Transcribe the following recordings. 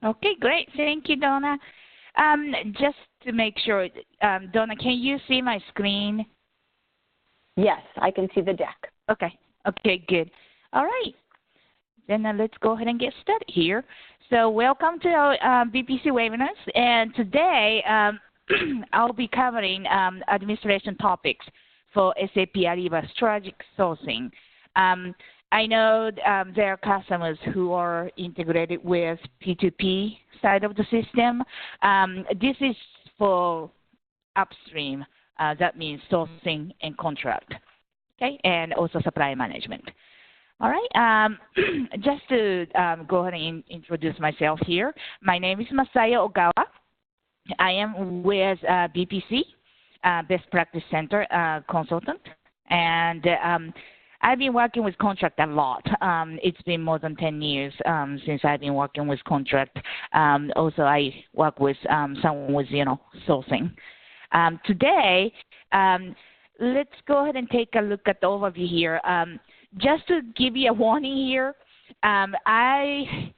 Okay, great. Thank you, Donna. Just to make sure, Donna, can you see my screen? Yes, I can see the deck. Okay. Okay, good. All right. Then let's go ahead and get started here. So welcome to our BPC webinars. And today I'll be covering administration topics for SAP Ariba Strategic Sourcing. I know there are customers who are integrated with P2P side of the system. This is for upstream. That means sourcing and contract, okay, and also supply management. All right, just to go ahead and introduce myself here. My name is Masayo Ogawa. I am with BPC, Best Practice Center consultant, and I've been working with contract a lot. It's been more than 10 years since I've been working with contract. Also, I work with someone with, sourcing. Today, let's go ahead and take a look at the overview here. Just to give you a warning here, I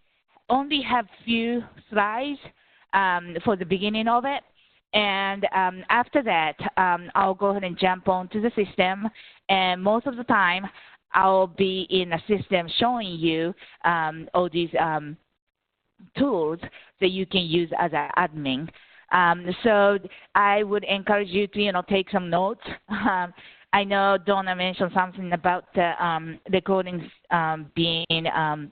only have few slides for the beginning of it. And after that, I'll go ahead and jump onto the system. And most of the time, I'll be in a system showing you all these tools that you can use as an admin. So I would encourage you to, take some notes. I know Donna mentioned something about the recordings being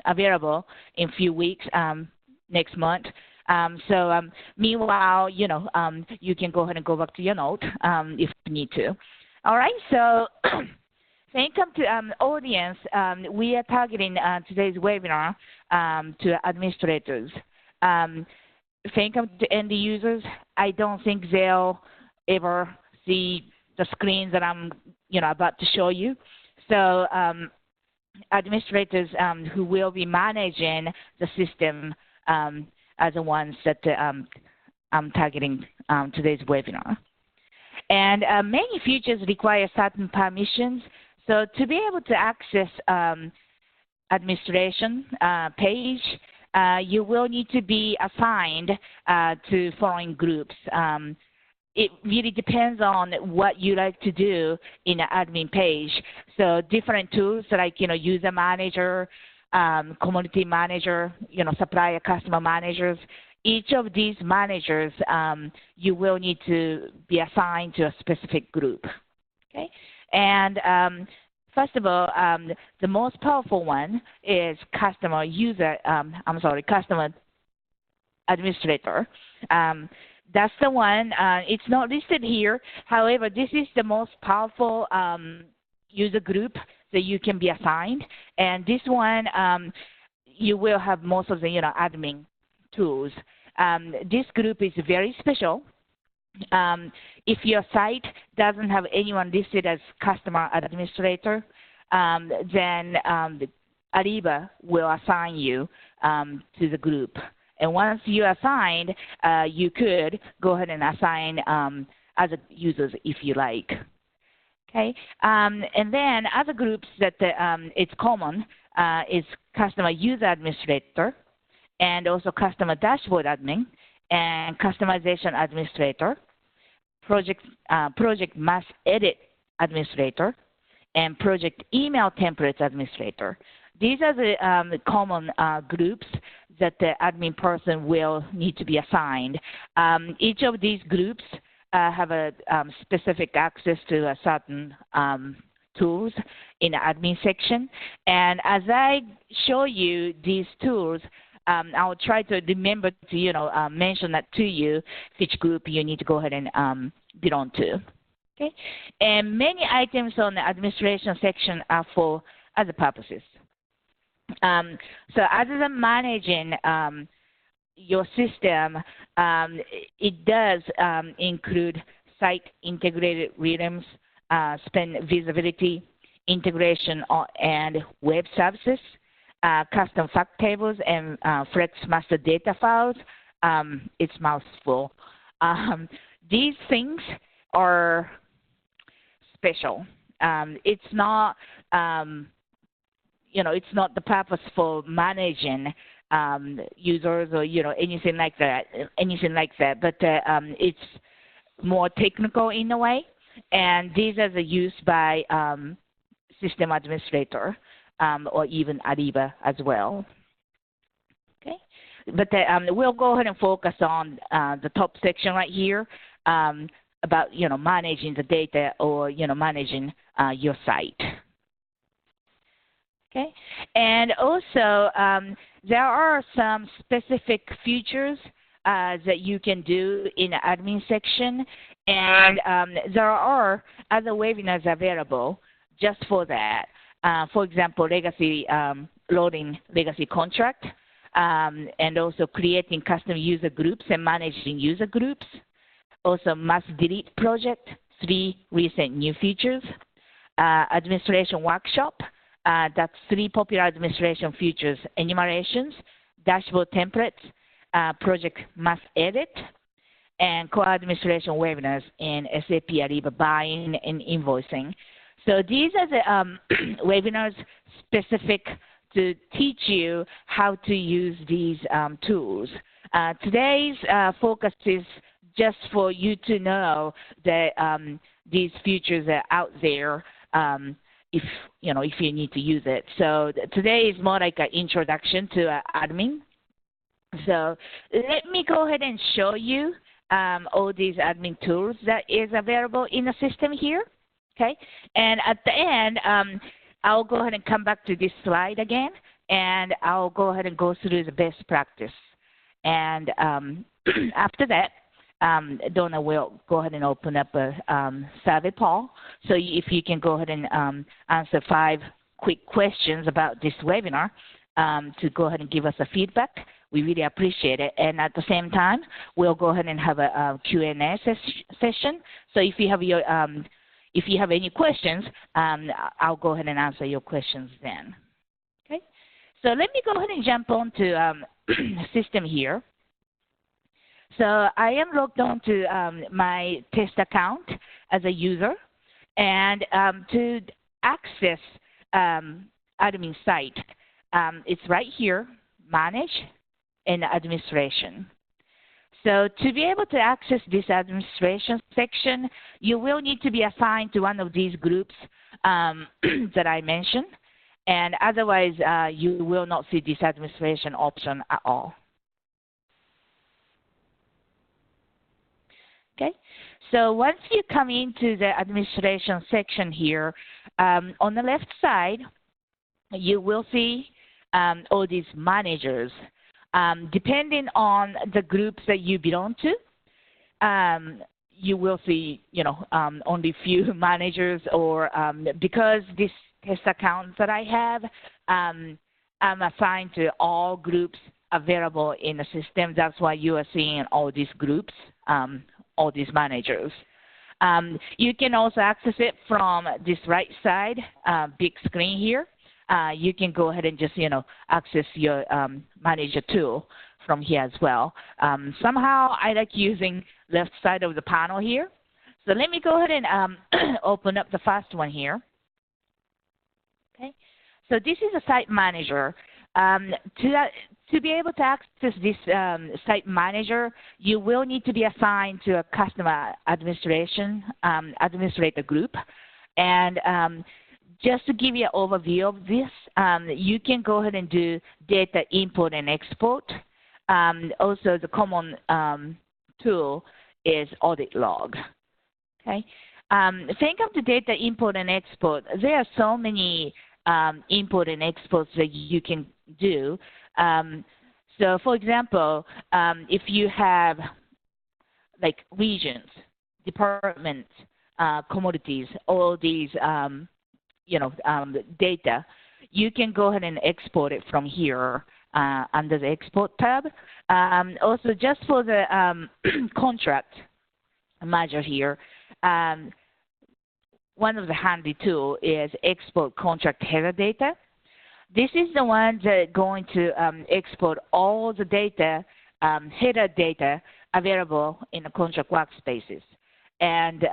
available in a few weeks next month. Meanwhile, you can go ahead and go back to your note if you need to. All right, so when it comes to audience, we are targeting today's webinar to administrators. When it comes to end users, I don't think they'll ever see the screens that I'm, about to show you. So administrators who will be managing the system are the ones that I'm targeting today's webinar. And many features require certain permissions. So to be able to access administration page, you will need to be assigned to following groups. It really depends on what you like to do in an admin page. So different tools like, user manager, community manager, supplier customer managers. Each of these managers, you will need to be assigned to a specific group. Okay, and first of all, the most powerful one is customer administrator. That's the one. It's not listed here. However, this is the most powerful user group that you can be assigned. And this one, you will have most of the admin tools. This group is very special. If your site doesn't have anyone listed as customer administrator, then Ariba will assign you to the group. And once you're assigned, you could go ahead and assign other users if you like. Okay, and then other groups that it's common is customer user administrator, and also customer dashboard admin, and customization administrator, project mass edit administrator, and project email templates administrator. These are the common groups that the admin person will need to be assigned. Each of these groups have a specific access to a certain tools in the admin section. And as I show you these tools, I'll try to remember to mention that to you, which group you need to go ahead and belong to. Okay, and many items on the administration section are for other purposes. So other than managing your system, it does include site integrated rhythms, spend visibility, integration and web services, custom fact tables, and flex master data files. It's mouthful. These things are special. It's not it's not the purpose for managing users or anything like that. But it's more technical in a way, and these are used by system administrator or even Ariba as well. Okay, but we'll go ahead and focus on the top section right here about managing the data or managing your site. Okay, and also there are some specific features that you can do in the admin section, and there are other webinars available just for that. For example, loading legacy contract, and also creating custom user groups and managing user groups. Also, must delete project, 3 recent new features. Administration workshop, that's 3 popular administration features: enumerations, dashboard templates, project must edit, and core administration webinars in SAP Ariba buying and invoicing. So these are the webinars specific to teach you how to use these tools. Today's focus is just for you to know that these features are out there if you need to use it. So today is more like an introduction to admin. So let me go ahead and show you all these admin tools that is available in the system here. Okay, and at the end, I'll go ahead and come back to this slide again, and I'll go ahead and go through the best practice. And after that, Donna will go ahead and open up a survey poll. So if you can go ahead and answer 5 quick questions about this webinar to go ahead and give us a feedback, we really appreciate it. And at the same time, we'll go ahead and have a Q&A session. So if you have any questions, I'll go ahead and answer your questions then. Okay. So let me go ahead and jump on to system here. So I am logged on to my test account as a user, and to access admin site, it's right here, manage and administration. So to be able to access this administration section, you will need to be assigned to one of these groups that I mentioned, and otherwise you will not see this administration option at all. Okay, so once you come into the administration section here, on the left side, you will see all these managers. Depending on the groups that you belong to, you will see, only few managers, or because this test account that I have, I'm assigned to all groups available in the system. That's why you are seeing all these groups, all these managers. You can also access it from this right side, big screen here. You can go ahead and just, access your manager tool from here as well. Somehow I like using left side of the panel here. So let me go ahead and open up the first one here. Okay. So this is a site manager. To be able to access this site manager, you will need to be assigned to a customer administrator group. And just to give you an overview of this, you can go ahead and do data import and export. Also, the common tool is audit log. Okay. Think of the data import and export. There are so many import and exports that you can do. So, for example, if you have like regions, departments, commodities, all these data, you can go ahead and export it from here under the export tab. Also, just for the contract module here, one of the handy tools is export contract header data. This is the one that's going to export all the data, header data available in the contract workspaces. and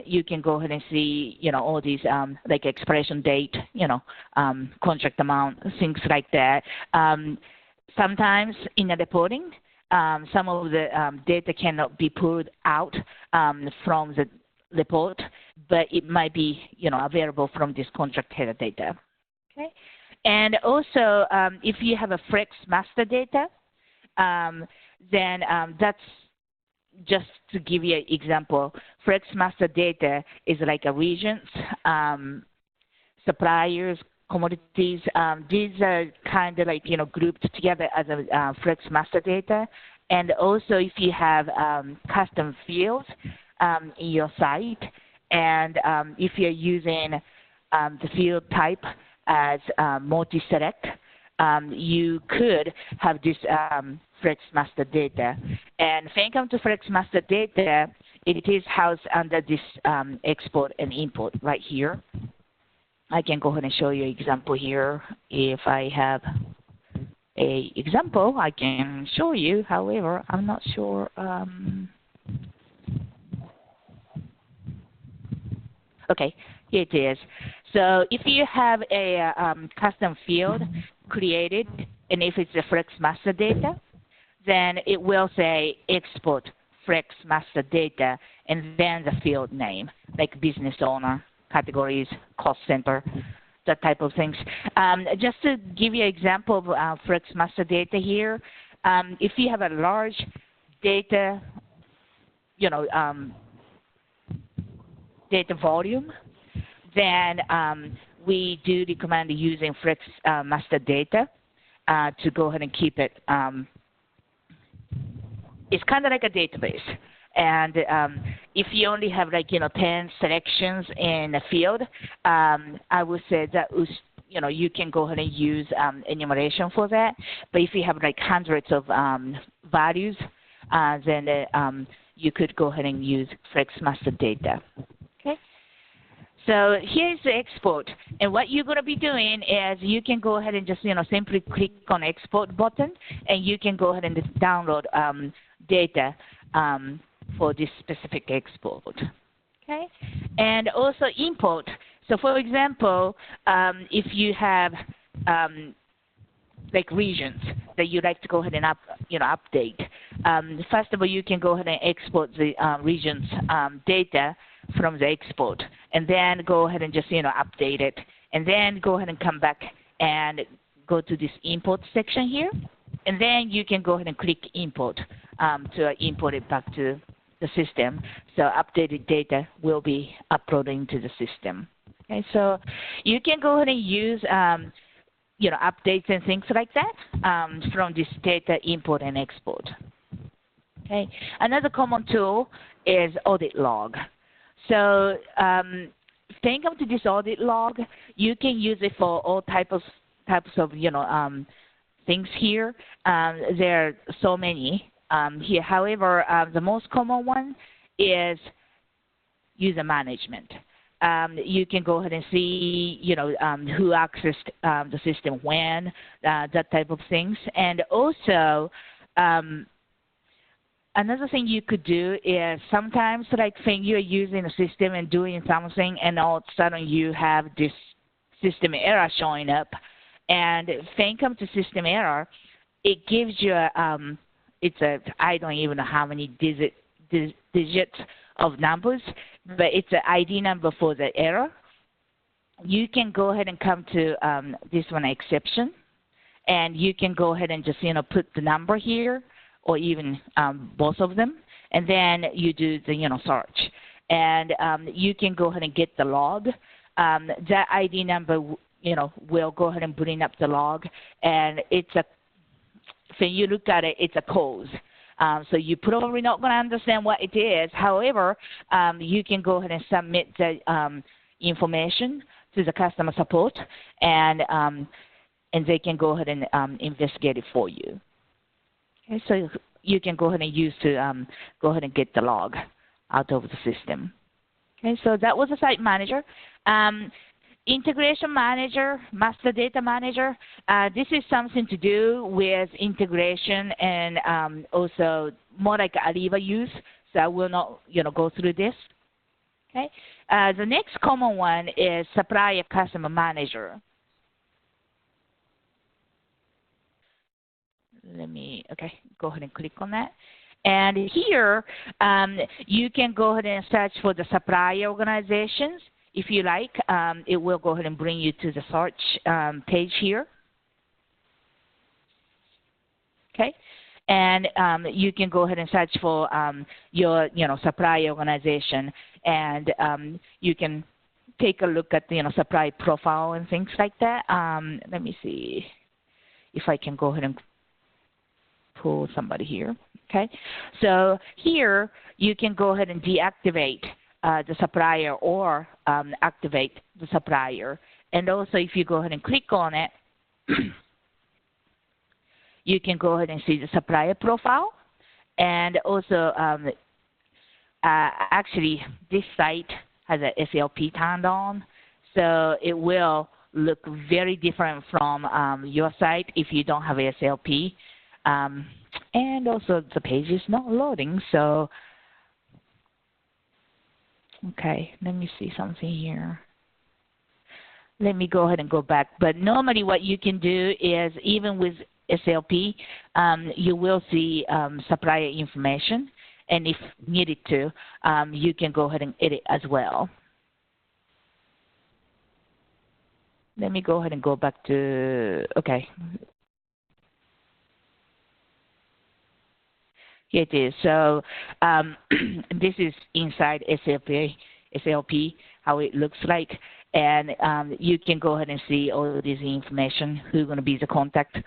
you can go ahead and see, all these like expiration date, contract amount, things like that. Sometimes in the reporting, some of the data cannot be pulled out from the report, but it might be, available from this contract header data. Okay, and also if you have a Flex master data, then that's just to give you an example. Flex master data is like a regions, suppliers, commodities. These are kind of like, grouped together as a Flex master data. And also if you have custom fields in your site, and if you're using the field type as multi-select, you could have this Flex master data. And when it comes to Flex master data, it is housed under this export and import right here. I can go ahead and show you an example here. If I have an example, I can show you. However, I'm not sure. Okay, here it is. So if you have a custom field created, and if it's a Flex master data, then it will say export Flex master data, and then the field name, like business owner, categories, cost center, that type of things. Just to give you an example of Flex master data here, if you have a large data, data volume, then we do recommend using Flex master data to go ahead and keep it. It's kind of like a database. And if you only have like, 10 selections in a field, I would say that was, you can go ahead and use enumeration for that. But if you have like hundreds of values, then you could go ahead and use Flex master data. Okay. So here's the export. And what you're going to be doing is you can go ahead and just, simply click on export button, and you can go ahead and just download data for this specific export. Okay. And also import. So for example, if you have like regions that you'd like to go ahead and update, first of all, you can go ahead and export the regions data from the export, and then go ahead and just update it, and then go ahead and come back and go to this import section here, and then you can go ahead and click import to import it back to the system. So updated data will be uploaded into the system. Okay, so you can go ahead and use updates and things like that from this data import and export. Okay, another common tool is audit log. So when it comes to this audit log, you can use it for all types of things here. There are so many here. However, the most common one is user management. You can go ahead and see, who accessed the system when, that type of things. And also, another thing you could do is sometimes, like when you're using a system and doing something, and all of a sudden you have this system error showing up. And when it comes to system error, it gives you I don't even know how many digits of numbers, but it's an ID number for the error. You can go ahead and come to this one, exception, and you can go ahead and just put the number here, or even both of them, and then you do the search, and you can go ahead and get the log. That ID number will go ahead and bring up the log, and when you look at it, it's a code. So you're probably not going to understand what it is. However, you can go ahead and submit the information to the customer support, and they can go ahead and investigate it for you. Okay, so you can go ahead and use to go ahead and get the log out of the system. Okay, so that was a site manager. Integration manager, master data manager, this is something to do with integration and also more like Ariba use. so I will not, go through this. Okay. The next common one is Supplier Customer Manager. Go ahead and click on that. And here, you can go ahead and search for the supplier organizations. If you like, it will go ahead and bring you to the search page here. Okay. And you can go ahead and search for your, supplier organization, and you can take a look at, supply profile and things like that. Let me see if I can go ahead and pull somebody here. Okay, so here you can go ahead and deactivate the supplier or activate the supplier. And also, if you go ahead and click on it, you can go ahead and see the supplier profile. And also, actually, this site has a SLP turned on, so it will look very different from your site if you don't have SLP. And also, the page is not loading, so okay, let me see something here. Let me go ahead and go back. But normally what you can do is, even with SLP, you will see supplier information, and if needed to, you can go ahead and edit as well. Let me go ahead and go back to, okay. Here it is. So this is inside SLP, how it looks like. And you can go ahead and see all of this information, who's going to be the contact,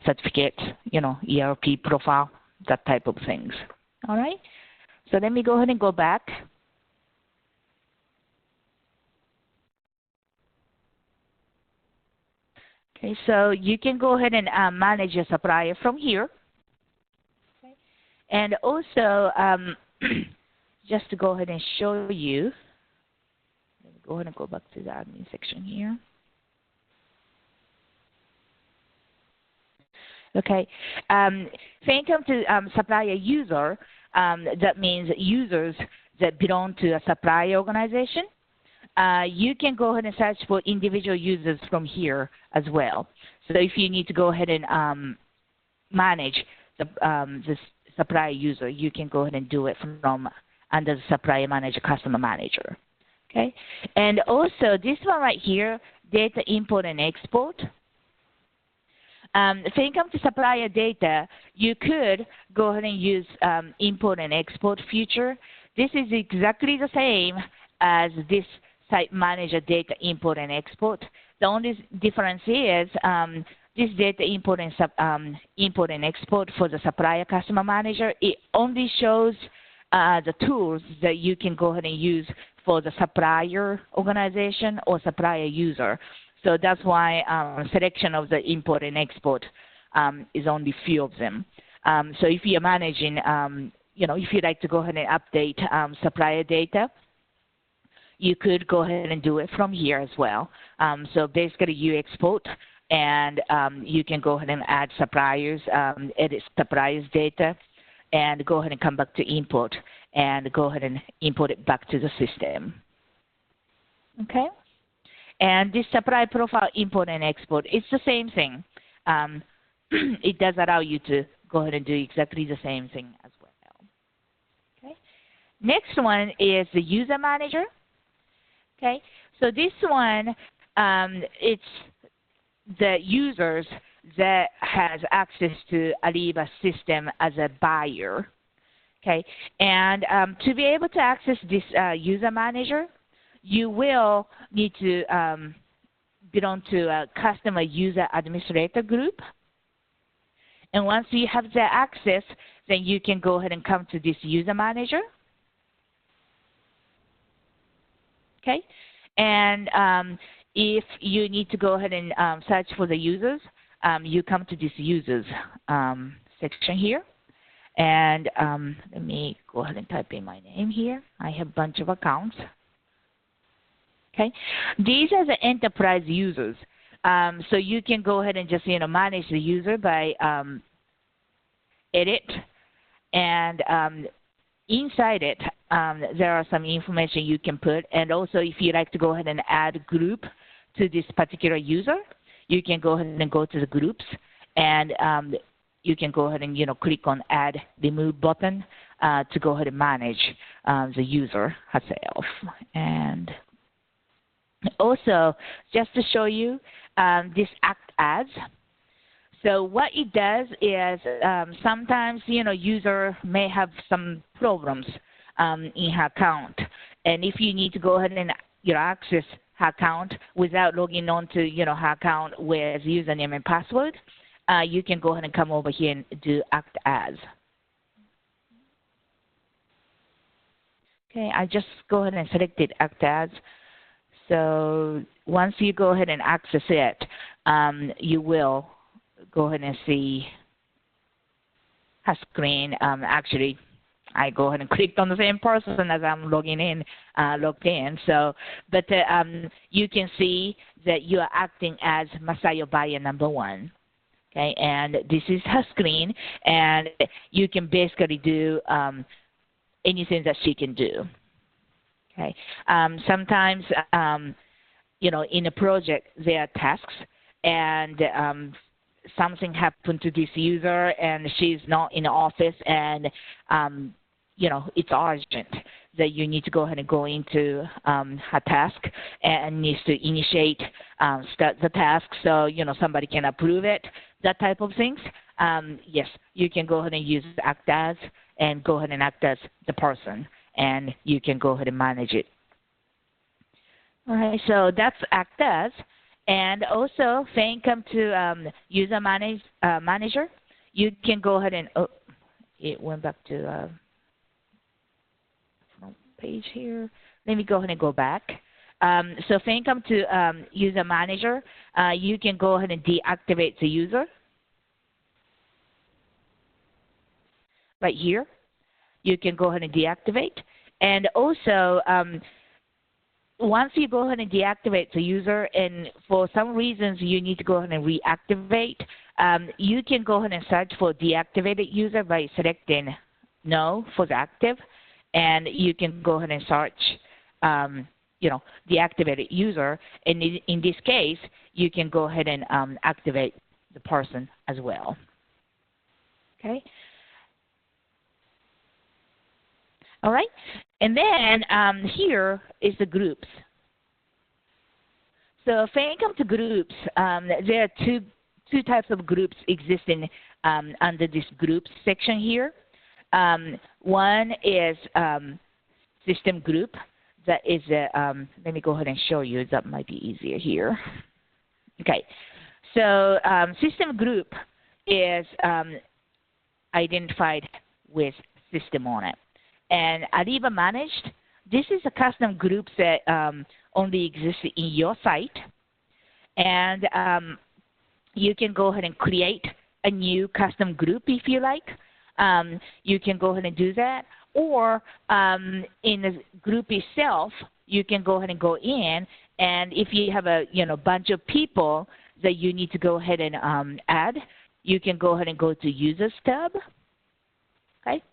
certificate, ERP profile, that type of things. All right? So let me go ahead and go back. Okay, so you can go ahead and manage your supplier from here. Okay. And also, just to go ahead and show you, let me go ahead and go back to the admin section here. Okay, when it comes to supplier user, that means users that belong to a supplier organization. You can go ahead and search for individual users from here as well. So if you need to go ahead and manage the supplier user, you can go ahead and do it from under the Supplier Manager, Customer Manager. Okay, and also this one right here, data import and export. When it comes to supplier data, you could go ahead and use import and export feature. This is exactly the same as this Site Manager data import and export. The only difference is this data import and export for the Supplier Customer Manager, it only shows the tools that you can go ahead and use for the supplier organization or supplier user. So that's why selection of the import and export is only few of them. So if you're managing, if you'd like to go ahead and update supplier data, you could go ahead and do it from here as well. So basically you export, and you can go ahead and add suppliers, edit suppliers data, and go ahead and come back to import and go ahead and import it back to the system. Okay? And this supply profile import and export, it's the same thing. It does allow you to go ahead and do exactly the same thing as well. Okay. Next one is the user manager. Okay. So this one, it's the users that has access to Ariba system as a buyer. Okay. And to be able to access this user manager, you will need to belong to a customer user administrator group. And once you have the access, then you can go ahead and come to this user manager. Okay. And if you need to go ahead and search for the users, you come to this users section here. And let me go ahead and type in my name here. I have a bunch of accounts. Okay, these are the enterprise users. So you can go ahead and just manage the user by edit and inside it, there are some information you can put. And also, if you like to go ahead and add a group to this particular user, you can go ahead and go to the groups, and you can go ahead and click on Add Remove button to go ahead and manage the user herself. And also, just to show you, this Act As. So what it does is sometimes user may have some problems in her account, and if you need to go ahead and access her account without logging on to her account with username and password, you can go ahead and come over here and do Act As. Okay, I just go ahead and selected Act As. So once you go ahead and access it, you will go ahead and see her screen. Actually, I go ahead and clicked on the same person as I'm logged in. So, but you can see that you are acting as Masayo buyer number 1. Okay, and this is her screen, and you can basically do anything that she can do. Okay, sometimes in a project there are tasks, and something happened to this user and she's not in the office, and it's urgent that you need to go ahead and go into her task and needs to initiate start the task so somebody can approve it, that type of things. Yes, you can go ahead and use Act As and go ahead and act as the person, and you can go ahead and manage it. All right, so that's Act As. And also, when it comes to User Manager, you can go ahead and, oh, it went back to front page here. Let me go ahead and go back. So when it comes to User Manager, you can go ahead and deactivate the user. Right here, you can go ahead and deactivate. And also, once you go ahead and deactivate the user, and for some reasons you need to go ahead and reactivate, you can go ahead and search for deactivated user by selecting No for the active, and you can go ahead and search, deactivated user. And in this case, you can go ahead and activate the person as well. Okay. All right, and then here is the groups. So when it comes to groups, there are two types of groups existing under this groups section here. One is system group. That is let me go ahead and show you. That might be easier here. Okay, so system group is identified with system on it. And Ariba Managed, this is a custom group that only exists in your site. And you can go ahead and create a new custom group if you like. You can go ahead and do that. Or in the group itself, you can go ahead and go in. And if you have a bunch of people that you need to go ahead and add, you can go ahead and go to Users tab. Okay?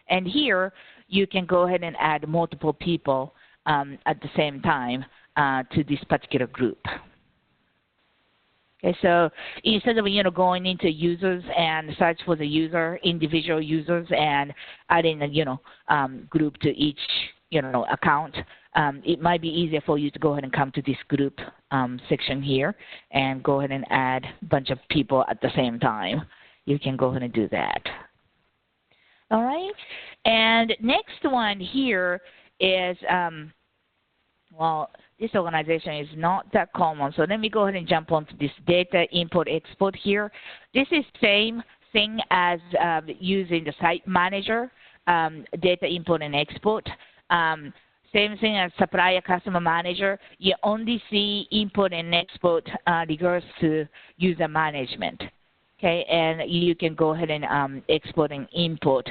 And here, you can go ahead and add multiple people at the same time to this particular group. Okay, so instead of going into users and search for the individual users and adding a group to each account, it might be easier for you to go ahead and come to this group section here and go ahead and add a bunch of people at the same time. You can go ahead and do that. All right, and next one here is, well, this organization is not that common, so let me go ahead and jump onto this data import export here. This is same thing as using the site manager, data import and export. Same thing as Supplier Customer Manager. You only see import and export regards to user management. Okay, and you can go ahead and export and import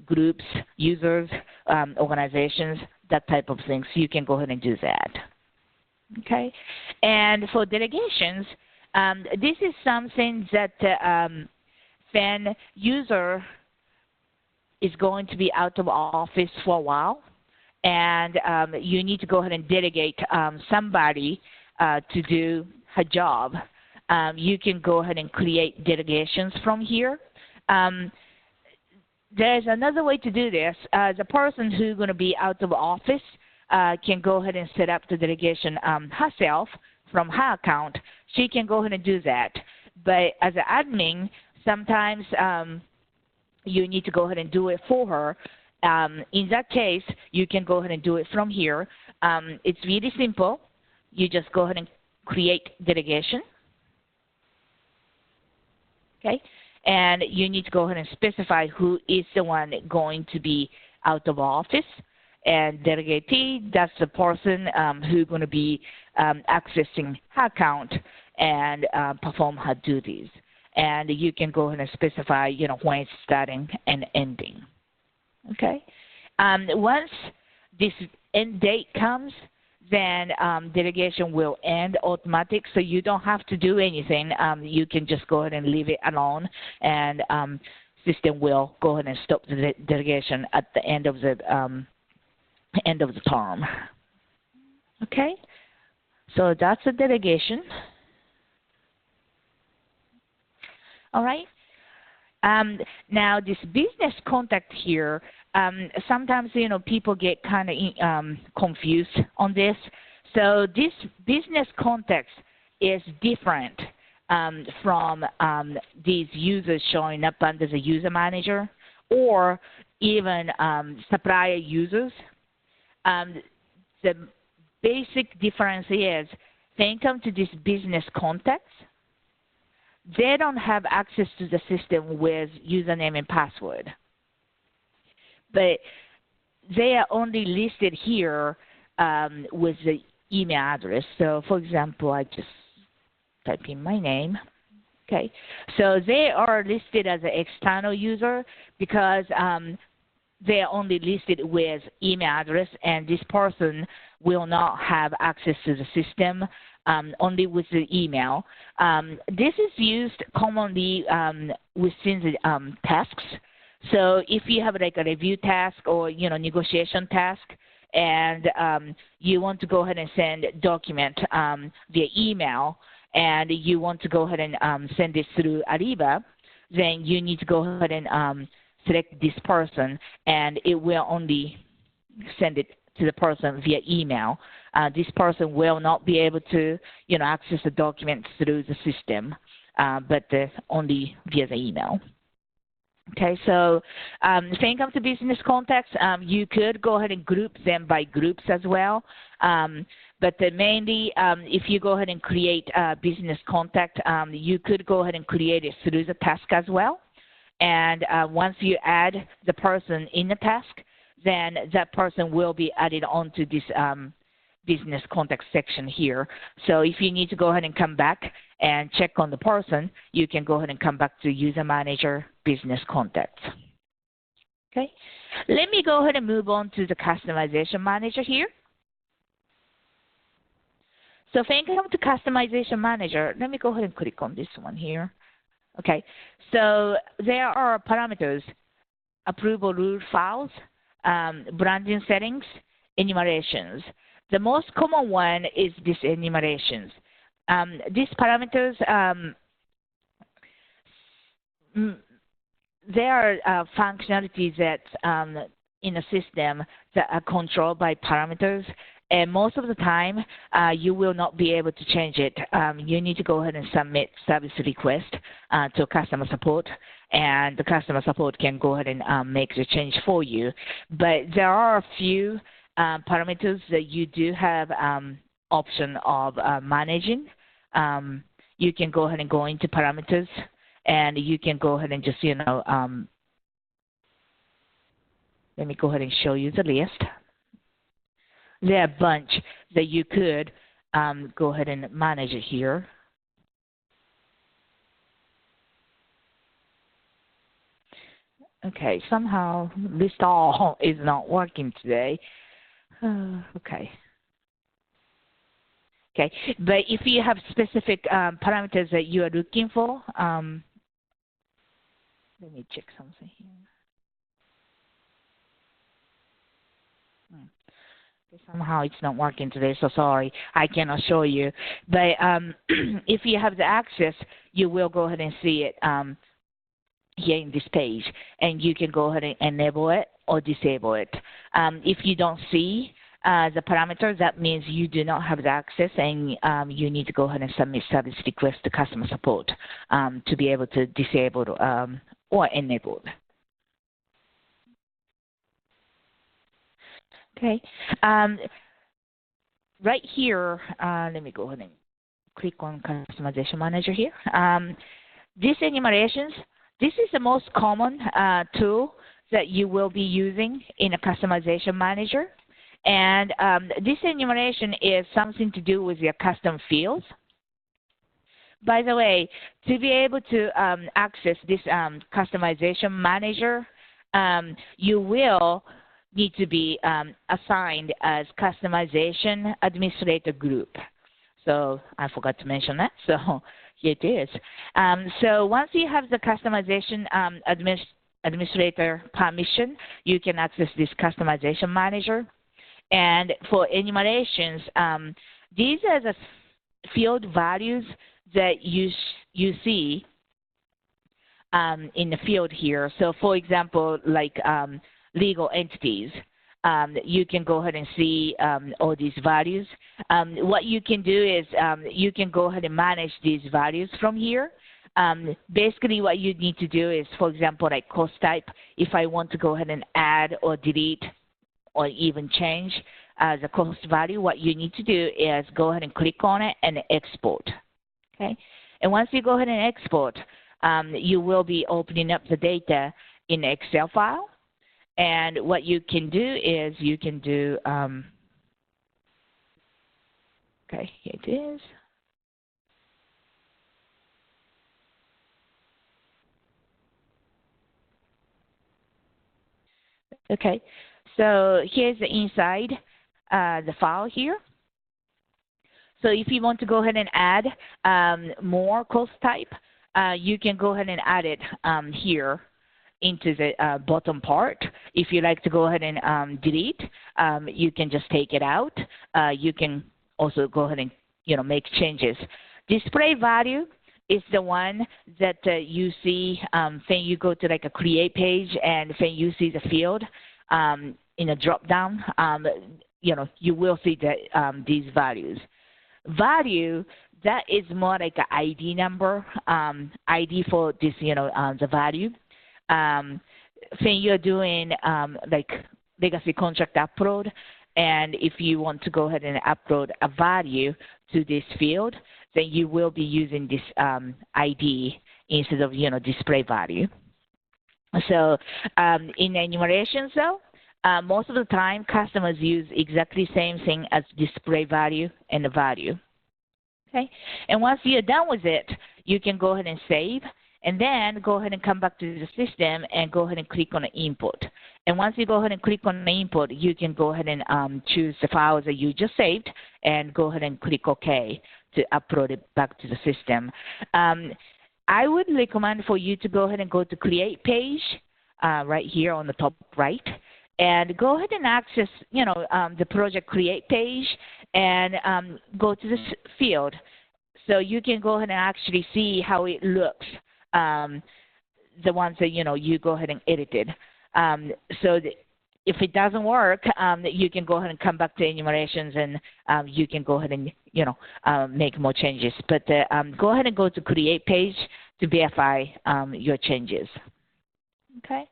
groups, users, organizations, that type of thing. So you can go ahead and do that. Okay, and for delegations, this is something that when user is going to be out of office for a while, and you need to go ahead and delegate somebody to do her job, you can go ahead and create delegations from here. There's another way to do this. The person who's going to be out of office can go ahead and set up the delegation herself from her account. She can go ahead and do that. But as an admin, sometimes you need to go ahead and do it for her. In that case, you can go ahead and do it from here. It's really simple. You just go ahead and create delegation. Okay? And you need to go ahead and specify who is the one going to be out of office. And delegatee, that's the person who's going to be accessing her account and perform her duties. And you can go ahead and specify, when it's starting and ending. Okay? Once this end date comes, then delegation will end automatic, so you don't have to do anything. You can just go ahead and leave it alone, and system will go ahead and stop the delegation at the end of the term. Okay, so that's a delegation. All right. Now this business contact here. Sometimes people get kind of confused on this. So this business context is different from these users showing up under the user manager or even supplier users. The basic difference is when it comes to this business context, they don't have access to the system with username and password. But they are only listed here with the email address. So, for example, I just type in my name. Okay, so they are listed as an external user because they are only listed with email address, and this person will not have access to the system, only with the email. This is used commonly within the tasks. So if you have like a review task or negotiation task, and you want to go ahead and send a document via email, and you want to go ahead and send it through Ariba, then you need to go ahead and select this person, and it will only send it to the person via email. This person will not be able to access the documents through the system, but only via the email. Okay, so when it comes to business contacts, you could go ahead and group them by groups as well. But mainly, if you go ahead and create a business contact, you could go ahead and create it through the task as well. And once you add the person in the task, then that person will be added onto this business contact section here. So if you need to go ahead and come back and check on the person, you can go ahead and come back to User Manager Business Contacts. Okay, let me go ahead and move on to the Customization Manager here. So when it comes to Customization Manager, let me go ahead and click on this one here. Okay, so there are parameters, approval rule files, branding settings, enumerations. The most common one is this enumerations. These parameters, there are functionalities that in a system that are controlled by parameters, and most of the time you will not be able to change it. You need to go ahead and submit service request to customer support, and the customer support can go ahead and make the change for you. But there are a few parameters that you do have option of managing. You can go ahead and go into parameters, and you can go ahead and just, let me go ahead and show you the list. There are a bunch that you could go ahead and manage it here. Okay, somehow list all is not working today. Okay. Okay, but if you have specific parameters that you are looking for, let me check something here. Hmm. Somehow it's not working today, so sorry. I cannot show you. But if you have the access, you will go ahead and see it here in this page. And you can go ahead and enable it or disable it. If you don't see the parameters, that means you do not have the access, and you need to go ahead and submit service request to customer support to be able to disable or enable. Okay. Right here, let me go ahead and click on Customization Manager here. These enumerations, this is the most common tool that you will be using in a Customization Manager. And this enumeration is something to do with your custom fields. By the way, to be able to access this Customization Manager, you will need to be assigned as Customization Administrator Group. So I forgot to mention that, so here it is. So once you have the Customization Administrator permission, you can access this Customization Manager. And for enumerations, these are the field values that you see in the field here. So for example, like legal entities, you can go ahead and see all these values. What you can do is you can go ahead and manage these values from here. Basically, what you need to do is, for example, like cost type, if I want to go ahead and add or delete or even change the cost value, what you need to do is go ahead and click on it and export. Okay? And once you go ahead and export, you will be opening up the data in the Excel file. And what you can do is you can do, okay, here it is. Okay, so here's the inside the file here. So if you want to go ahead and add more cost type, you can go ahead and add it here into the bottom part. If you like to go ahead and delete, you can just take it out. You can also go ahead and make changes. Display value is the one that you see when you go to like a create page, and when you see the field in a drop down, you will see that these values. Value, that is more like an ID number, ID for this, the value. When you're doing like legacy contract upload, and if you want to go ahead and upload a value to this field, then you will be using this ID instead of display value. So in enumerations though, most of the time customers use exactly the same thing as display value and the value. Okay, and once you're done with it, you can go ahead and save, and then go ahead and come back to the system and go ahead and click on the import. And once you go ahead and click on the import, you can go ahead and choose the files that you just saved and go ahead and click OK to upload it back to the system. I would recommend for you to go ahead and go to create page right here on the top right, and go ahead and access the project create page and go to this field. So you can go ahead and actually see how it looks, the ones that you go ahead and edited. So if it doesn't work, you can go ahead and come back to enumerations, and you can go ahead and make more changes. But go ahead and go to create page to verify your changes. Okay.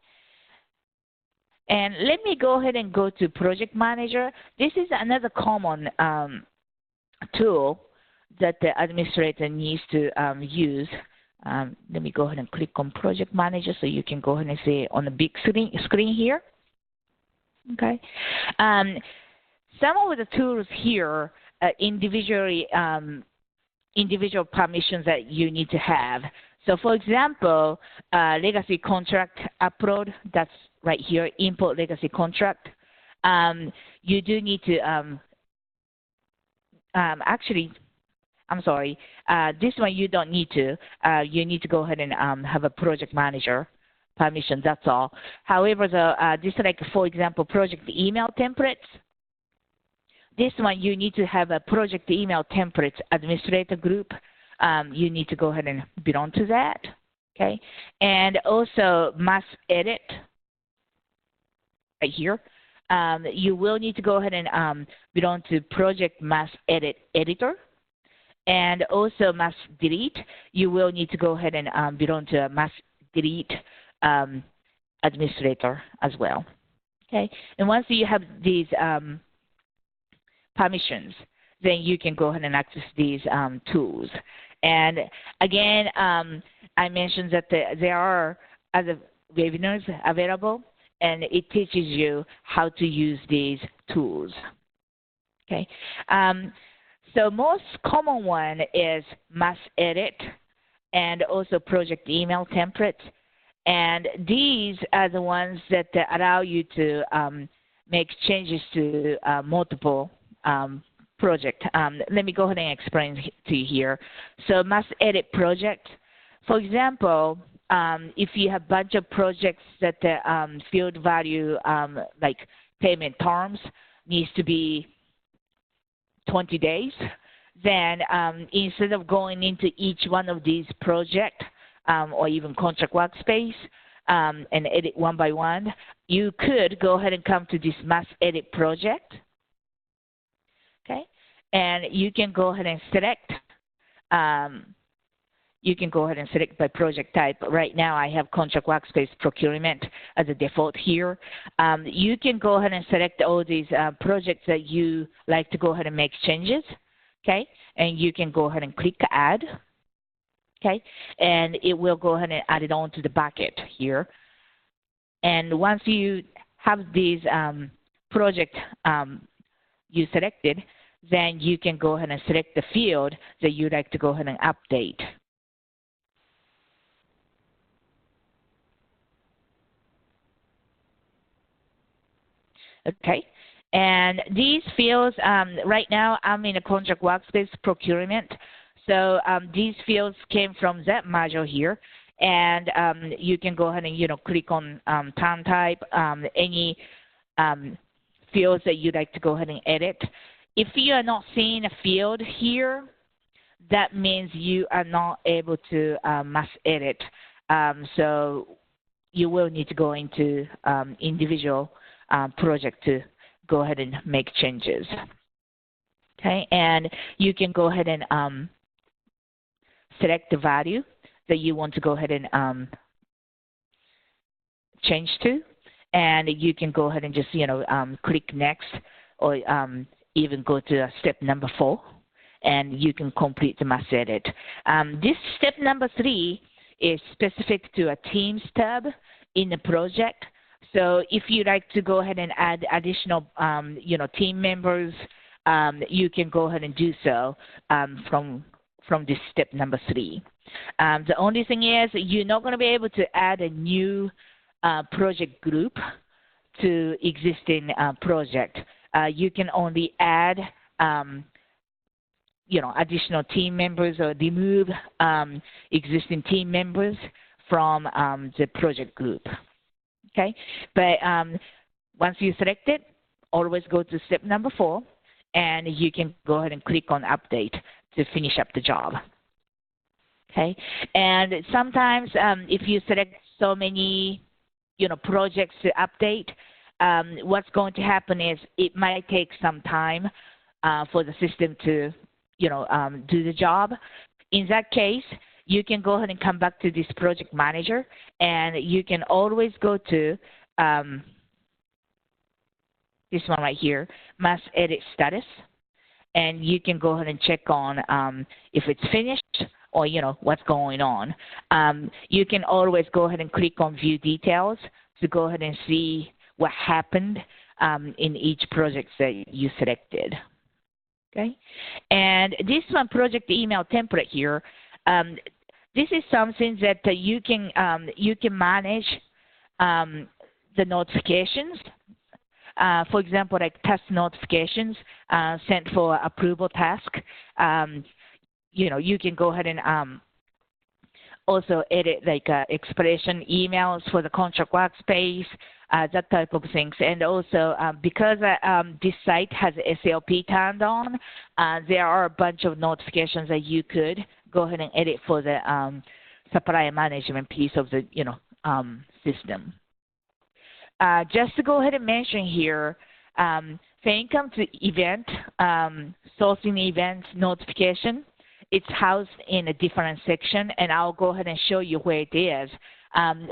And let me go ahead and go to project manager. This is another common tool that the administrator needs to use. Let me go ahead and click on project manager so you can go ahead and see it on the big screen here. Okay. Some of the tools here individual permissions that you need to have. So for example, legacy contract upload, that's right here, import legacy contract. You do need to actually, I'm sorry, this one you don't need to. You need to go ahead and have a project manager permission, that's all. However, this like, for example, project email templates. This one, you need to have a project email templates administrator group. You need to go ahead and belong to that, okay? And also mass edit right here. You will need to go ahead and belong to project mass edit editor. And also mass delete, you will need to go ahead and belong to a mass delete administrator as well, okay? And once you have these permissions, then you can go ahead and access these tools. And again, I mentioned that there are other webinars available, and it teaches you how to use these tools. Okay. So most common one is mass edit and also project email templates. And these are the ones that allow you to make changes to multiple project. Let me go ahead and explain to you here. So mass edit project, for example, if you have a bunch of projects that the field value, like payment terms, needs to be 20 days, then instead of going into each one of these projects or even contract workspace and edit one by one, you could go ahead and come to this mass edit project. Okay, and you can go ahead and select. You can go ahead and select by project type. Right now, I have contract workspace procurement as a default here. You can go ahead and select all these projects that you like to go ahead and make changes. Okay, and you can go ahead and click add. Okay, and it will go ahead and add it on to the bucket here. And once you have these project you selected, then you can go ahead and select the field that you'd like to go ahead and update. Okay, and these fields, right now I'm in a contract workspace procurement. So these fields came from that module here. And you can go ahead and, click on term type, any fields that you'd like to go ahead and edit. If you are not seeing a field here, that means you are not able to mass edit. So you will need to go into individual project to go ahead and make changes. Okay, and you can go ahead and select the value that you want to go ahead and change to, and you can go ahead and just click next, or even go to step number 4, and you can complete the mass edit. This step number 3 is specific to a Teams tab in the project. So if you'd like to go ahead and add additional team members, you can go ahead and do so from this step number 3. The only thing is you're not going to be able to add a new project group to existing project. You can only add additional team members or remove existing team members from the project group. Okay, but once you select it, always go to step number 4, and you can go ahead and click on update to finish up the job. Okay, and sometimes if you select so many projects to update, what's going to happen is it might take some time for the system to do the job. In that case, you can go ahead and come back to this project manager, and you can always go to this one right here, mass edit status, and you can go ahead and check on if it's finished or what's going on. You can always go ahead and click on view details to go ahead and see what happened in each project that you selected. Okay, and this one, project email template here, this is something that you can manage the notifications. For example, like task notifications sent for approval task. You can go ahead and also edit like expression emails for the contract workspace, that type of things. And also because this site has SLP turned on, there are a bunch of notifications that you could go ahead and edit for the supplier management piece of the system. Just to go ahead and mention here, when it comes to event, sourcing events notification, it's housed in a different section, and I'll go ahead and show you where it is.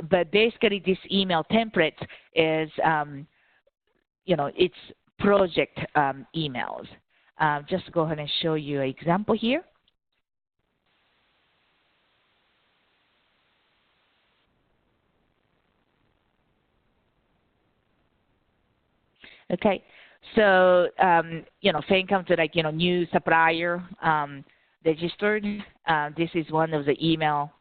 But basically, this email template is, it's project emails. Just go ahead and show you an example here. Okay, so when it comes to like new supplier registered, this is one of the email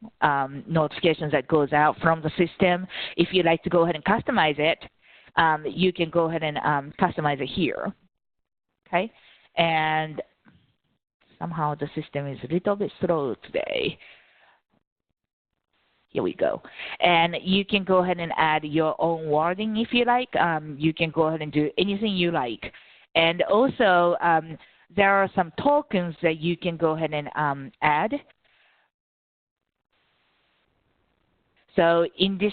notifications that goes out from the system. If you'd like to go ahead and customize it, you can go ahead and customize it here. Okay, and somehow the system is a little bit slow today. Here we go. And you can go ahead and add your own wording if you like. You can go ahead and do anything you like. And also, there are some tokens that you can go ahead and add. So in this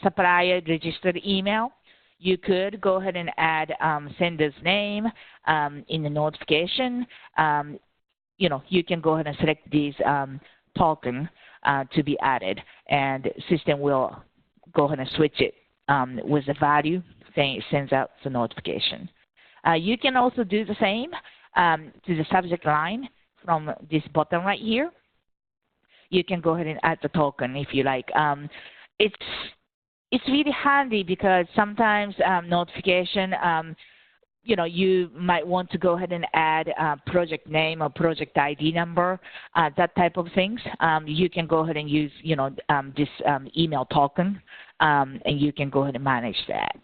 supplier registered email, you could go ahead and add sender's name in the notification. You can go ahead and select these token to be added, and system will go ahead and switch it with the value saying it sends out the notification. You can also do the same to the subject line from this button right here. You can go ahead and add the token if you like. It's really handy because sometimes notification, you might want to go ahead and add project name or project ID number, that type of things. You can go ahead and use, this email token, and you can go ahead and manage that.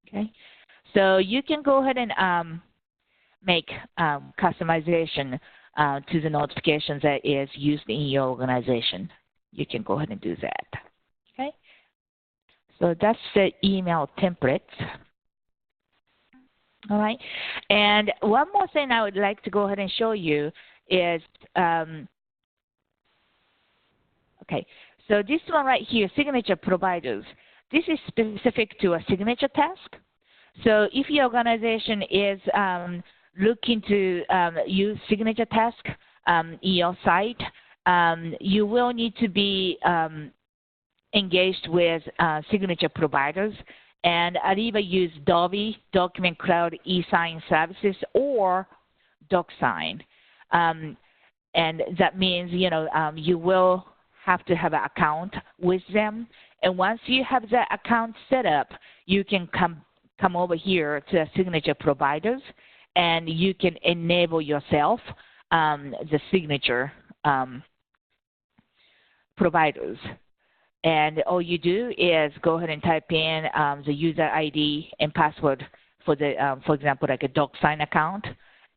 Okay, so you can go ahead and make customization to the notifications that is used in your organization. You can go ahead and do that. Okay, so that's the email template. All right, and one more thing I would like to go ahead and show you is, okay, so this one right here, signature providers. This is specific to a signature task. So if your organization is looking to use signature task in your site, you will need to be engaged with signature providers. And Ariba use Adobe Document Cloud e-sign services or DocSign. And that means, you will have to have an account with them. And once you have that account set up, you can come over here to signature providers, and you can enable yourself the signature providers. And all you do is go ahead and type in the user ID and password for the, for example, like a DocSign account,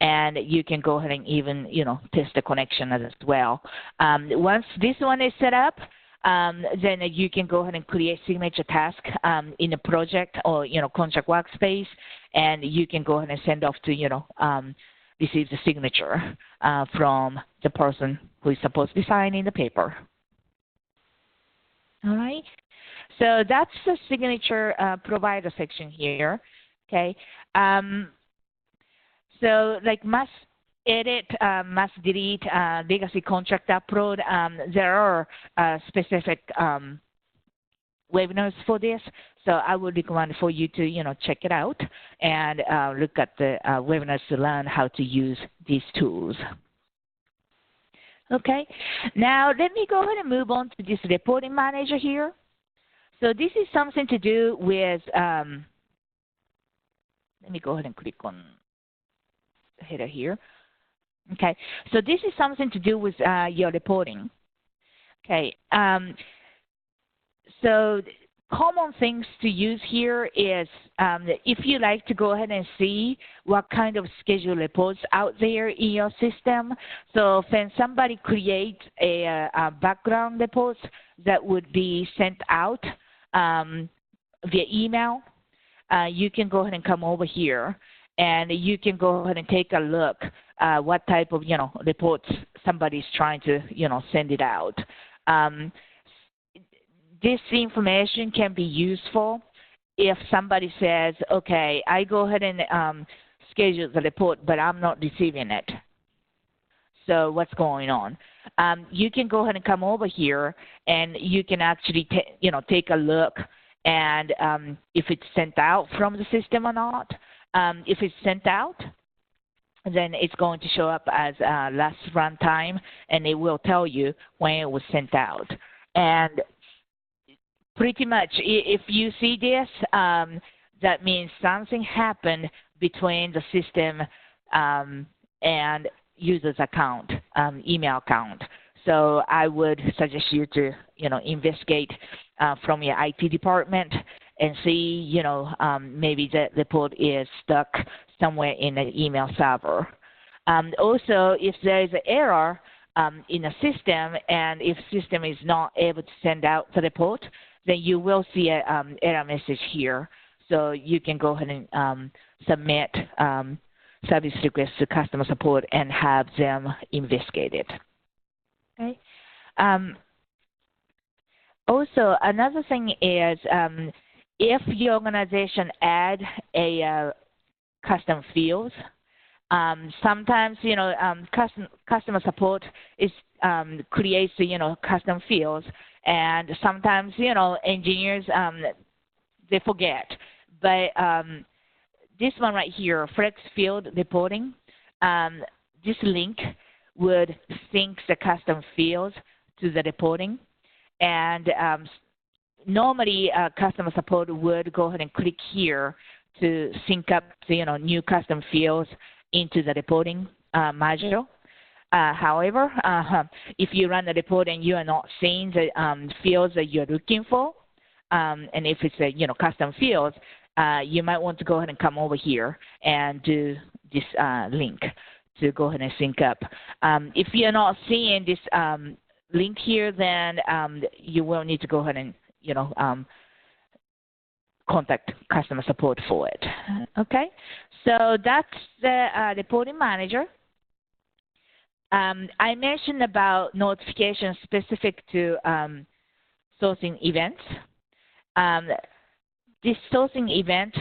and you can go ahead and even, test the connection as well. Once this one is set up, then you can go ahead and create signature task in a project or, contract workspace, and you can go ahead and send off to, receive the signature from the person who is supposed to be signing the paper. All right, so that's the signature provider section here. Okay, so like must edit, must delete, legacy contract upload. There are specific webinars for this, so I would recommend for you to check it out and look at the webinars to learn how to use these tools. Okay, now let me go ahead and move on to this reporting manager here. So this is something to do with, let me go ahead and click on the header here. Okay, so this is something to do with your reporting. Okay, so common things to use here is if you like to go ahead and see what kind of schedule reports out there in your system. So when somebody creates a background report that would be sent out via email, you can go ahead and come over here and you can go ahead and take a look what type of, reports somebody's trying to, send it out. This information can be useful if somebody says, okay, I go ahead and schedule the report, but I'm not receiving it. So what's going on? You can go ahead and come over here and you can actually, take a look and if it's sent out from the system or not. If it's sent out, then it's going to show up as last run time, and it will tell you when it was sent out. And pretty much, if you see this, that means something happened between the system and user's account, email account. So I would suggest you to, investigate from your IT department and see, maybe the report is stuck somewhere in the email server. Also, if there is an error in the system, and if system is not able to send out the report, then you will see an error message here. So you can go ahead and submit service requests to customer support and have them investigate it. Okay. Also, another thing is if your organization add a custom fields, sometimes customer support is creates custom fields, and sometimes engineers they forget. But this one right here, Flex Field Reporting, this link would sync the custom fields to the reporting, and normally customer support would go ahead and click here to sync up the new custom fields into the reporting module. However, if you run the report and you are not seeing the fields that you're looking for, and if it's a custom fields, you might want to go ahead and come over here and do this link to go ahead and sync up. If you're not seeing this link here, then you will need to go ahead and contact customer support for it. Okay, so that's the reporting manager. I mentioned about notifications specific to sourcing events. This sourcing event,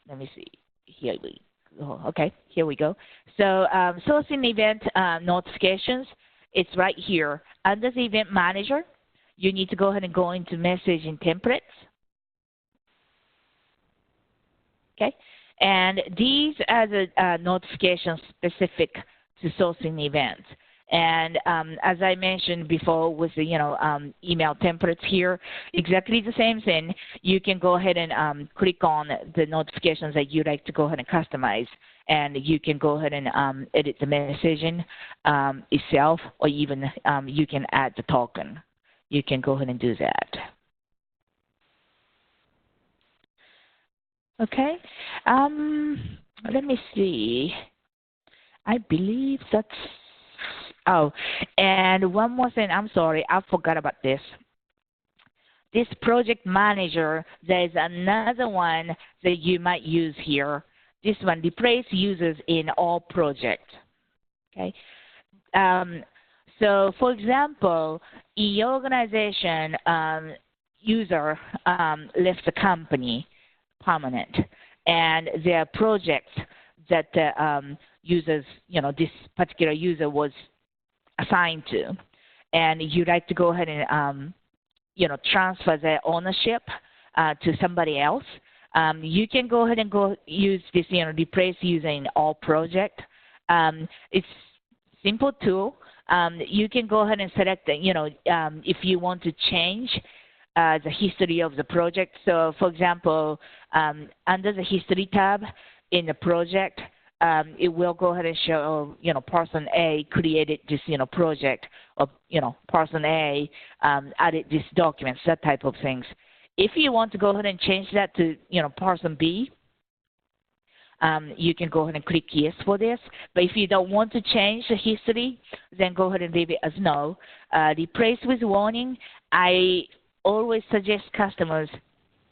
let me see, here we go. Okay, here we go. So sourcing event notifications, it's right here. Under the event manager, you need to go ahead and go into messaging templates. Okay, and these are the notifications specific to sourcing events. And as I mentioned before with the email templates here, exactly the same thing. You can go ahead and click on the notifications that you'd like to go ahead and customize, and you can go ahead and edit the messaging itself, or even you can add the token. You can go ahead and do that. Okay, let me see. I believe that's, oh, and one more thing, I'm sorry, I forgot about this. This project manager, there's another one that you might use here. This one, replace users in all projects. Okay. So, for example, in your organization, user left the company permanent, and there are projects that users, this particular user was assigned to, and you'd like to go ahead and, transfer their ownership to somebody else. You can go ahead and use this, replace user in all project. It's simple tool. You can go ahead and select, if you want to change the history of the project. So, for example, under the history tab in the project, it will go ahead and show, person A created this, project, or, person A added these documents, that type of things. If you want to go ahead and change that to, person B, you can go ahead and click yes for this. But if you don't want to change the history, then go ahead and leave it as no. Replace with warning, I always suggest customers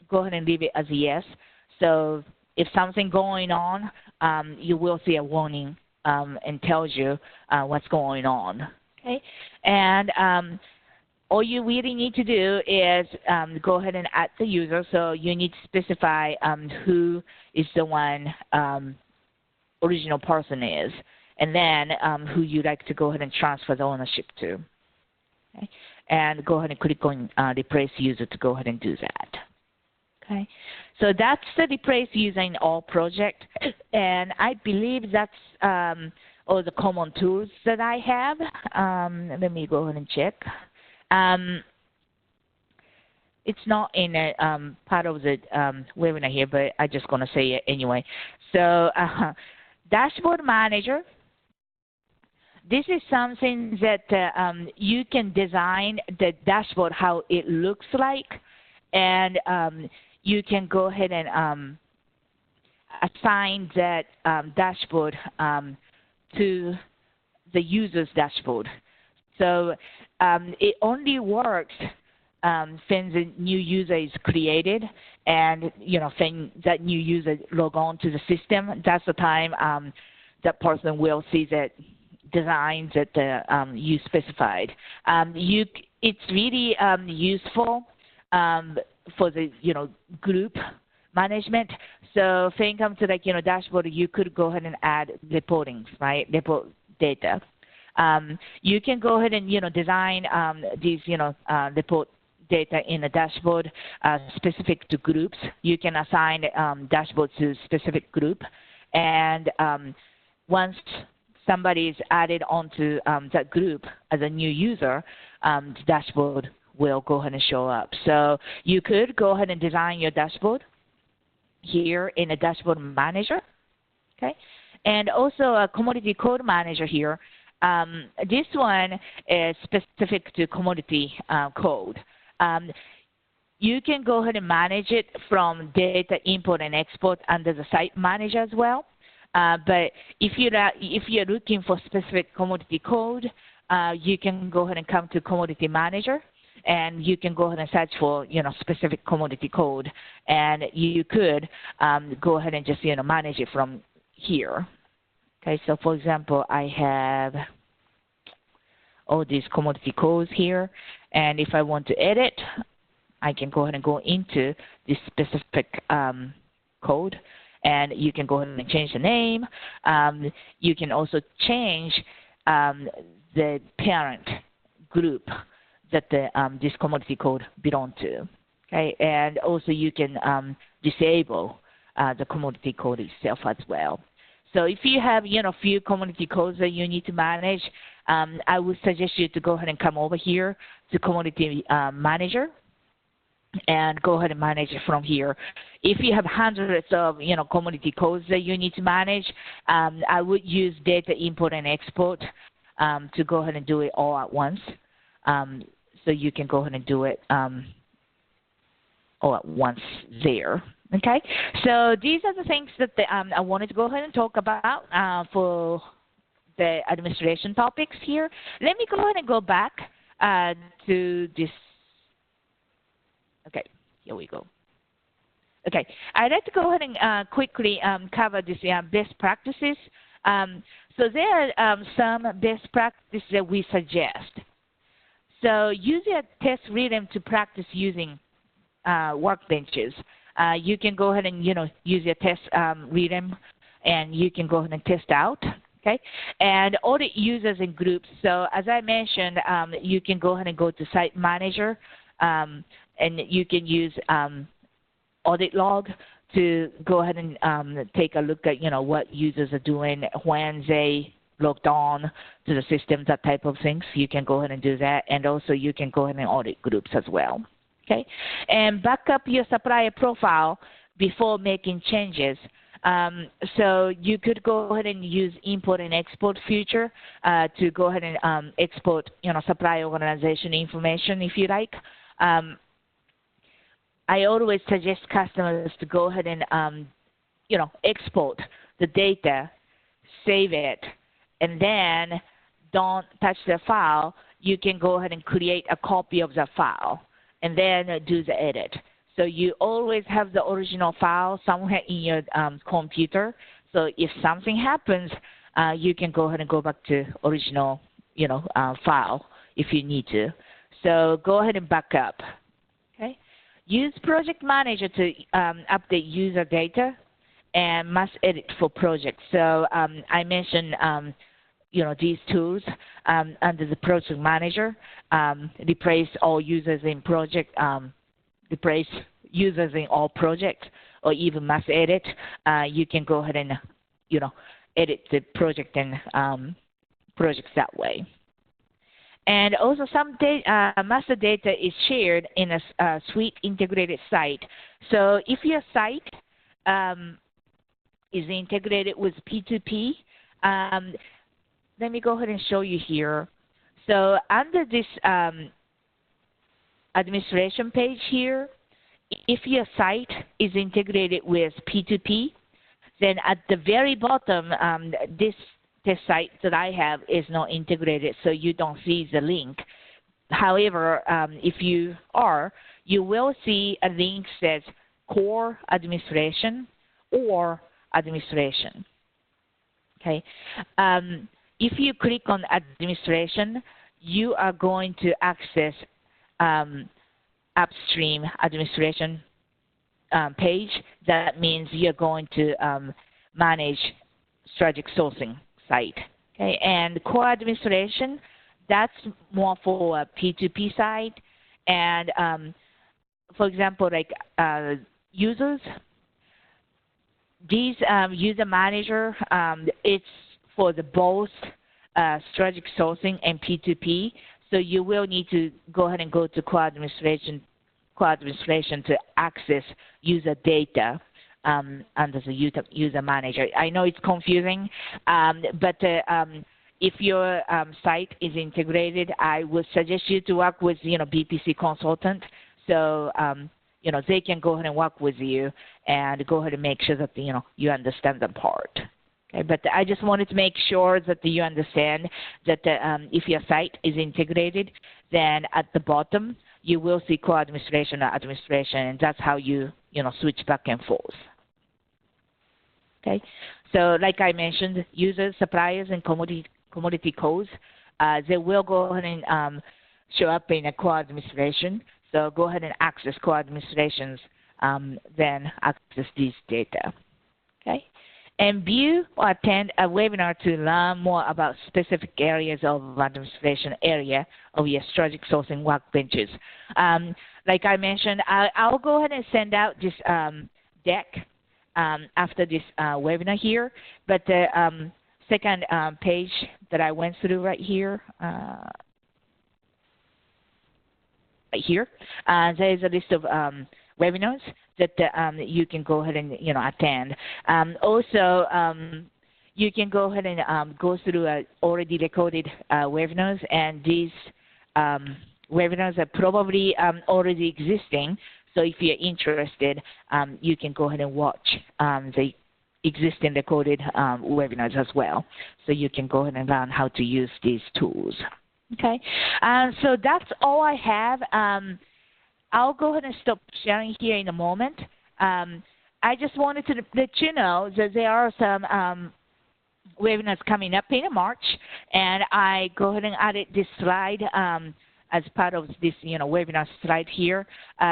go ahead and leave it as yes. So if something going on, you will see a warning and tells you what's going on. Okay, and all you really need to do is go ahead and add the user. So you need to specify who is the one original person is, and then who you'd like to go ahead and transfer the ownership to. Okay? And go ahead and click on replace user to go ahead and do that. Okay, so that's the replace user in all projects, and I believe that's all the common tools that I have. Let me go ahead and check. It's not in a part of the webinar here, but I'm just going to say it anyway. So Dashboard Manager, this is something that you can design the dashboard how it looks like, and you can go ahead and assign that dashboard to the user's dashboard. So it only works when the new user is created, and when that new user log on to the system, that's the time that person will see that design that you specified. It's really useful for the group management. So when it comes to dashboard, you could go ahead and add reportings, right? Report data. You can go ahead and design these report data in a dashboard specific to groups. You can assign dashboard to specific group, and once somebody is added onto that group as a new user, the dashboard will go ahead and show up. So you could go ahead and design your dashboard here in a dashboard manager, okay? And also a commodity code manager here. This one is specific to commodity code. You can go ahead and manage it from data import and export under the site manager as well. But if you're looking for specific commodity code, you can go ahead and come to commodity manager, and you can go ahead and search for specific commodity code, and you could go ahead and just manage it from here. Okay, so for example, I have all these commodity codes here, and if I want to edit, I can go ahead and go into this specific code, and you can go ahead and change the name. You can also change the parent group that this commodity code belongs to. Okay, and also you can disable the commodity code itself as well. So if you have a few commodity codes that you need to manage, I would suggest you to go ahead and come over here to commodity manager and go ahead and manage it from here. If you have hundreds of commodity codes that you need to manage, I would use data import and export to go ahead and do it all at once. So you can go ahead and do it all at once there. Okay, so these are the things that I wanted to go ahead and talk about for the administration topics here. Let me go ahead and go back to this. Okay, here we go. Okay, I'd like to go ahead and quickly cover this best practices. So there are some best practices that we suggest. So use your test rhythm to practice using workbenches. You can go ahead and use your test rhythm, and you can go ahead and test out. Okay, and audit users in groups. So as I mentioned, you can go ahead and go to Site Manager, and you can use audit log to go ahead and take a look at what users are doing when they logged on to the system, that type of things. You can go ahead and do that, and also you can go ahead and audit groups as well. Okay, and back up your supplier profile before making changes. So you could go ahead and use import and export feature to go ahead and export, supply organization information if you like. I always suggest customers to go ahead and, export the data, save it, and then don't touch the file. You can go ahead and create a copy of the file and then do the edit. So you always have the original file somewhere in your computer. So if something happens, you can go ahead and go back to original, file if you need to. So go ahead and back up. Okay. Use Project Manager to update user data and must edit for projects. So I mentioned, these tools under the Project Manager, replace all users in project, replace users in all projects, or even must edit. You can go ahead and, edit the project and projects that way. And also some master data is shared in a suite integrated site. So if your site is integrated with P2P, let me go ahead and show you here. So under this administration page here, if your site is integrated with P2P, then at the very bottom, this site that I have is not integrated, so you don't see the link. However, if you are, you will see a link that says Core Administration or Administration. Okay. If you click on Administration, you are going to access upstream administration page. That means you're going to manage strategic sourcing site. Okay, and core administration, that's more for a P2P side. And for example, like users, these user manager, it's for the both strategic sourcing and P2P. So you will need to go ahead and go to core administration to access user data under the user manager. I know it's confusing, but if your site is integrated, I would suggest you to work with BPC consultant, so they can go ahead and work with you and go ahead and make sure that you understand the part. Okay, but I just wanted to make sure that you understand that if your site is integrated, then at the bottom you will see core administration or administration, and that's how you switch back and forth. Okay, so like I mentioned, users, suppliers, and commodity codes, they will go ahead and show up in a core administration. So go ahead and access core administrations, then access these data. Okay, and view or attend a webinar to learn more about specific areas of administration area of your strategic sourcing workbenches. Like I mentioned, I'll go ahead and send out this deck after this webinar here, but the second page that I went through right here, there is a list of webinars that you can go ahead and attend. Also, you can go ahead and go through already recorded webinars, and these webinars are probably already existing. So if you're interested, you can go ahead and watch the existing recorded webinars as well. So you can go ahead and learn how to use these tools. Okay, so that's all I have. I'll go ahead and stop sharing here in a moment. I just wanted to let you know that there are some webinars coming up in March, and I go ahead and added this slide as part of this webinar slide here.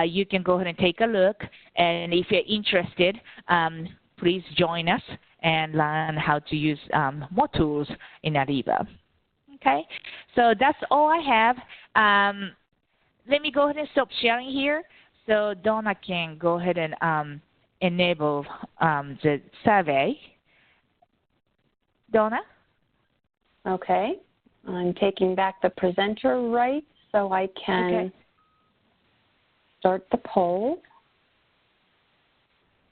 You can go ahead and take a look, and if you're interested, please join us and learn how to use more tools in Ariba. Okay, so that's all I have. Let me go ahead and stop sharing here so Donna can go ahead and enable the survey. Donna? Okay, I'm taking back the presenter rights so I can start the poll.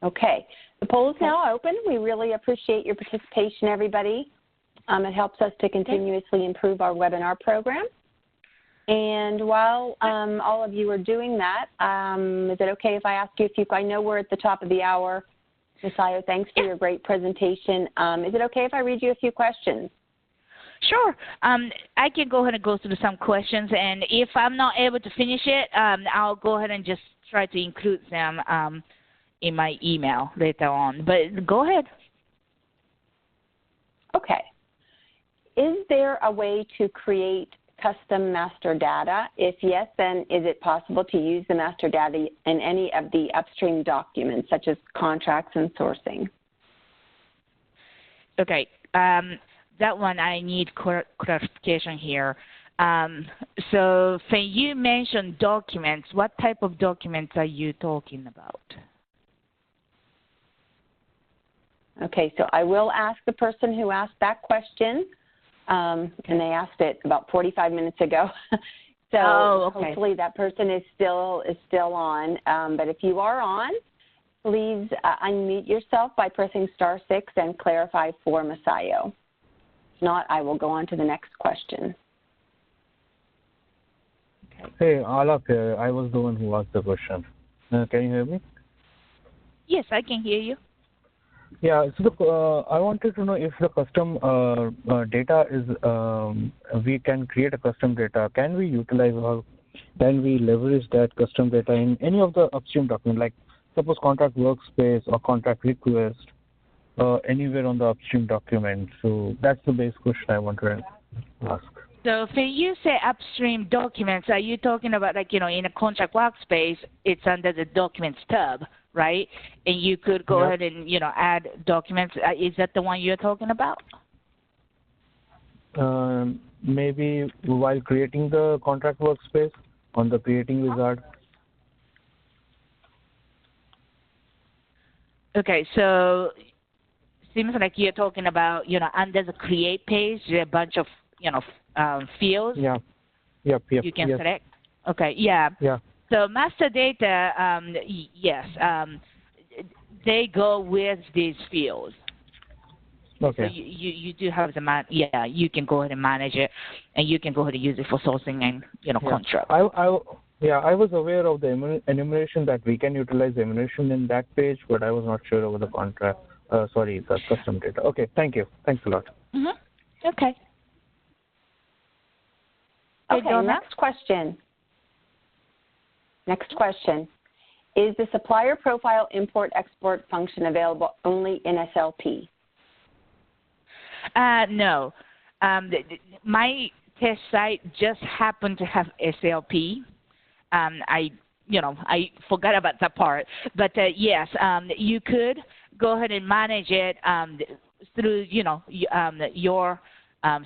Okay. The poll is now open. We really appreciate your participation, everybody. It helps us to continuously improve our webinar program. And while all of you are doing that, is it okay if I ask you a few? I know we're at the top of the hour. Ms. Ayo, thanks for your great presentation. Is it okay if I read you a few questions? Sure. I can go ahead and go through some questions, and if I'm not able to finish it, I'll go ahead and just try to include them in my email later on. But go ahead. Okay. Is there a way to create custom master data? If yes, then is it possible to use the master data in any of the upstream documents, such as contracts and sourcing? Okay. That one I need clarification here. So when you mention documents, what type of documents are you talking about? Okay, so I will ask the person who asked that question, and they asked it about 45 minutes ago. So hopefully that person is still on. But if you are on, please unmute yourself by pressing *6 and clarify for Masayo. If not, I will go on to the next question. Hey, Alok here. I was the one who asked the question. Can you hear me? Yes, I can hear you. Yeah, so I wanted to know if the custom data is, we can create a custom data. Can we utilize or can we leverage that custom data in any of the upstream document, like suppose contract workspace or contract request, anywhere on the upstream document? So that's the base question I want to ask. So when you say upstream documents, are you talking about, like, in a contract workspace, it's under the documents tab, right? And you could go ahead and, add documents. Is that the one you're talking about? Maybe while creating the contract workspace on the creating wizard. Okay, so seems like you're talking about, under the create page, there are a bunch of, fields. Yeah. Yep. You can select. Okay. Yeah. Yeah. So master data, yes, they go with these fields. Okay. So you do have the you can go ahead and manage it, and you can go ahead and use it for sourcing and contract. I was aware of the enumeration that we can utilize the enumeration in that page, but I was not sure over the contract. Sorry, the custom data. Okay. Thank you. Thanks a lot. Okay. Okay, next question. Next question. Is the supplier profile import-export function available only in SLP? No. My test site just happened to have SLP. I forgot about that part. But yes, you could go ahead and manage it through, your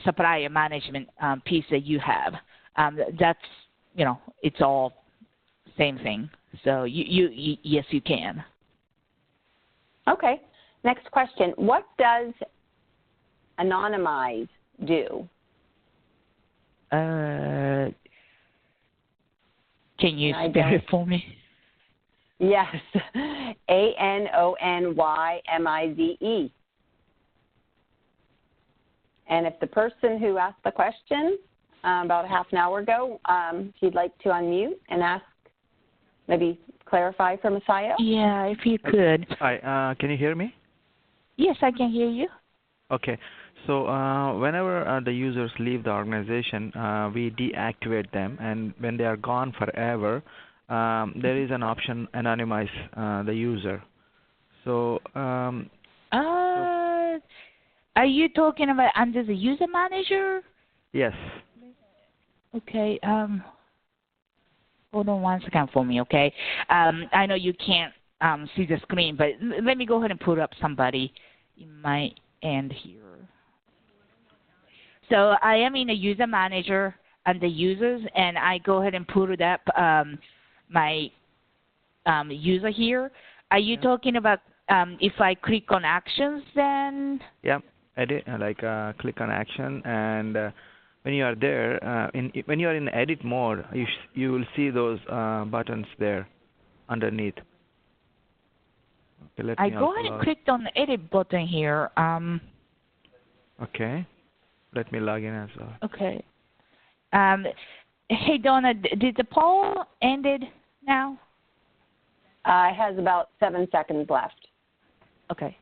supplier management piece that you have. That's, it's all same thing. So yes, you can. Okay. Next question. What does anonymize do? Can you spell it for me? Yes. ANONYMIZE. And if the person who asked the question about half an hour ago, if you'd like to unmute and ask, maybe clarify for Masayo? Yeah, if you could. Hi, can you hear me? Yes, I can hear you. Okay. So whenever the users leave the organization, we deactivate them, and when they are gone forever, there is an option anonymize the user. So are you talking about under the user manager? Yes. Okay. Hold on one second for me, okay? I know you can't see the screen, but let me go ahead and put up somebody in my end here. So I am in the user manager under users, and I go ahead and put up my user here. Are you talking about if I click on actions then? Yeah, edit, click on action, and when you are there, when you are in edit mode, you will see those buttons there underneath. Okay, let I me go also ahead and log. clicked on the edit button here. Okay, let me log in as well. Okay. Hey, Donna, did the poll ended now? It has about 7 seconds left. Okay.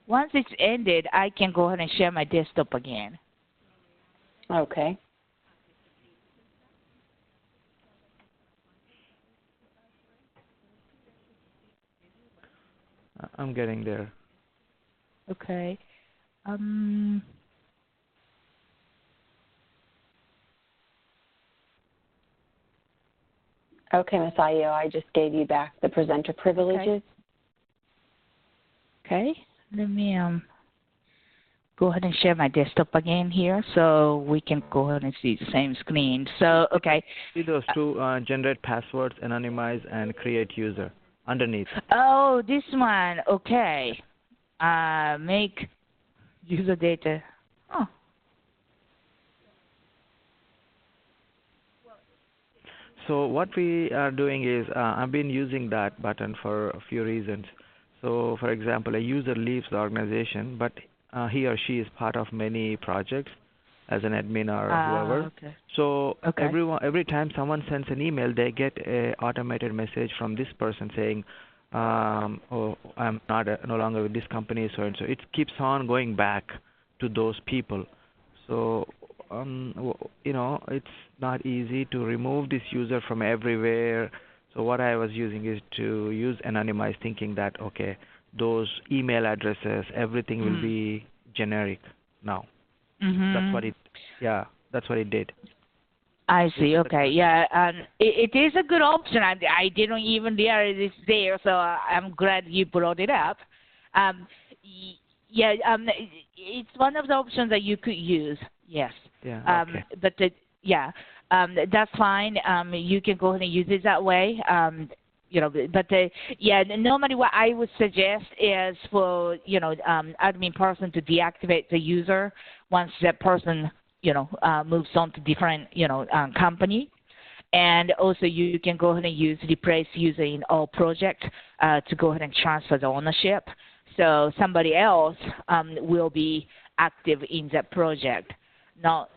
Once it's ended, I can go ahead and share my desktop again. Okay. I'm getting there. Okay. Okay, Ms. Ayo, I just gave you back the presenter privileges. Okay. Let me go ahead and share my desktop again here so we can go ahead and see the same screen. So, okay. See those two, generate passwords, anonymize, and create user underneath. Oh, this one. Okay. Make user data. Oh. So what we are doing is, I've been using that button for a few reasons. So, for example, a user leaves the organization, but he or she is part of many projects as an admin or whoever. Okay. So Okay. every time someone sends an email, they get a automated message from this person saying, "Oh, I'm no longer with this company, so and so." It keeps on going back to those people. So it's not easy to remove this user from everywhere. So what I was using is to use anonymize, thinking that, okay, those email addresses, everything will be generic now. That's what it did. I see. Okay. Yeah. It is a good option. I didn't even realize it's there, so I'm glad you brought it up. Yeah. It's one of the options that you could use. Yes. Yeah. Okay. But that's fine. You can go ahead and use it that way. But normally what I would suggest is for admin person to deactivate the user once that person moves on to different company. And also you can go ahead and use replace user in all project to go ahead and transfer the ownership. So somebody else will be active in that project, not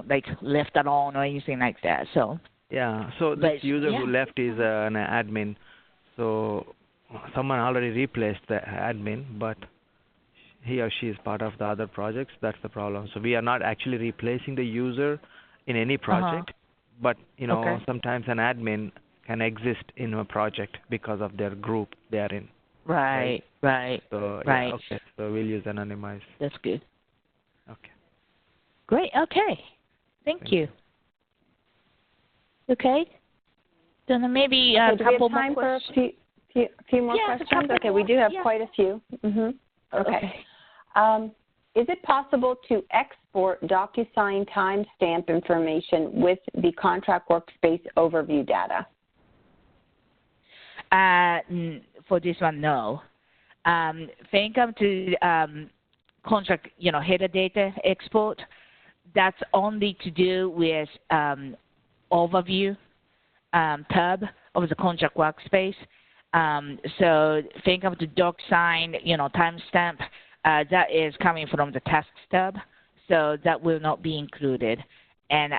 like left alone or anything like that. So yeah. So this user who left is an admin. So someone already replaced the admin, but he or she is part of the other projects. That's the problem. So we are not actually replacing the user in any project, but sometimes an admin can exist in a project because of their group they are in. Right. So yeah, okay. So we'll use anonymize. That's good. Okay. Great. Okay. Thank you. Okay. Then maybe a couple more questions. Do we have time for a few more questions? Okay, we do have quite a few. Okay. Is it possible to export DocuSign timestamp information with the contract workspace overview data? For this one, no. Think of to contract, header data export. That's only to do with overview tab of the contract workspace. So think of the DocSign, timestamp. That is coming from the tasks tab, so that will not be included. And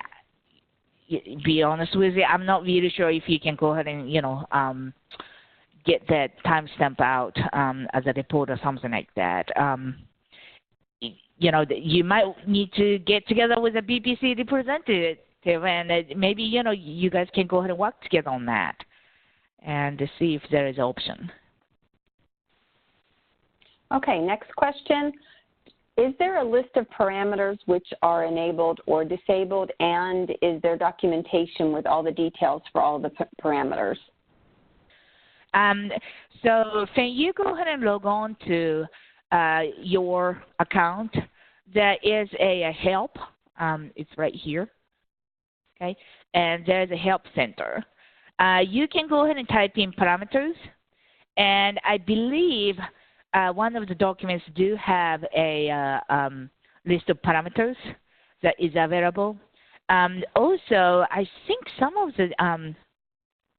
be honest with you, I'm not really sure if you can go ahead and get that timestamp out as a report or something like that. You might need to get together with a BPC representative, and maybe you guys can go ahead and work together on that and to see if there is an option. Okay, next question. Is there a list of parameters which are enabled or disabled, and is there documentation with all the details for all the parameters? So can you go ahead and log on to your account? There is a help. It's right here. Okay, and there's a help center. You can go ahead and type in parameters, and I believe one of the documents do have a list of parameters that is available. Also, I think some of the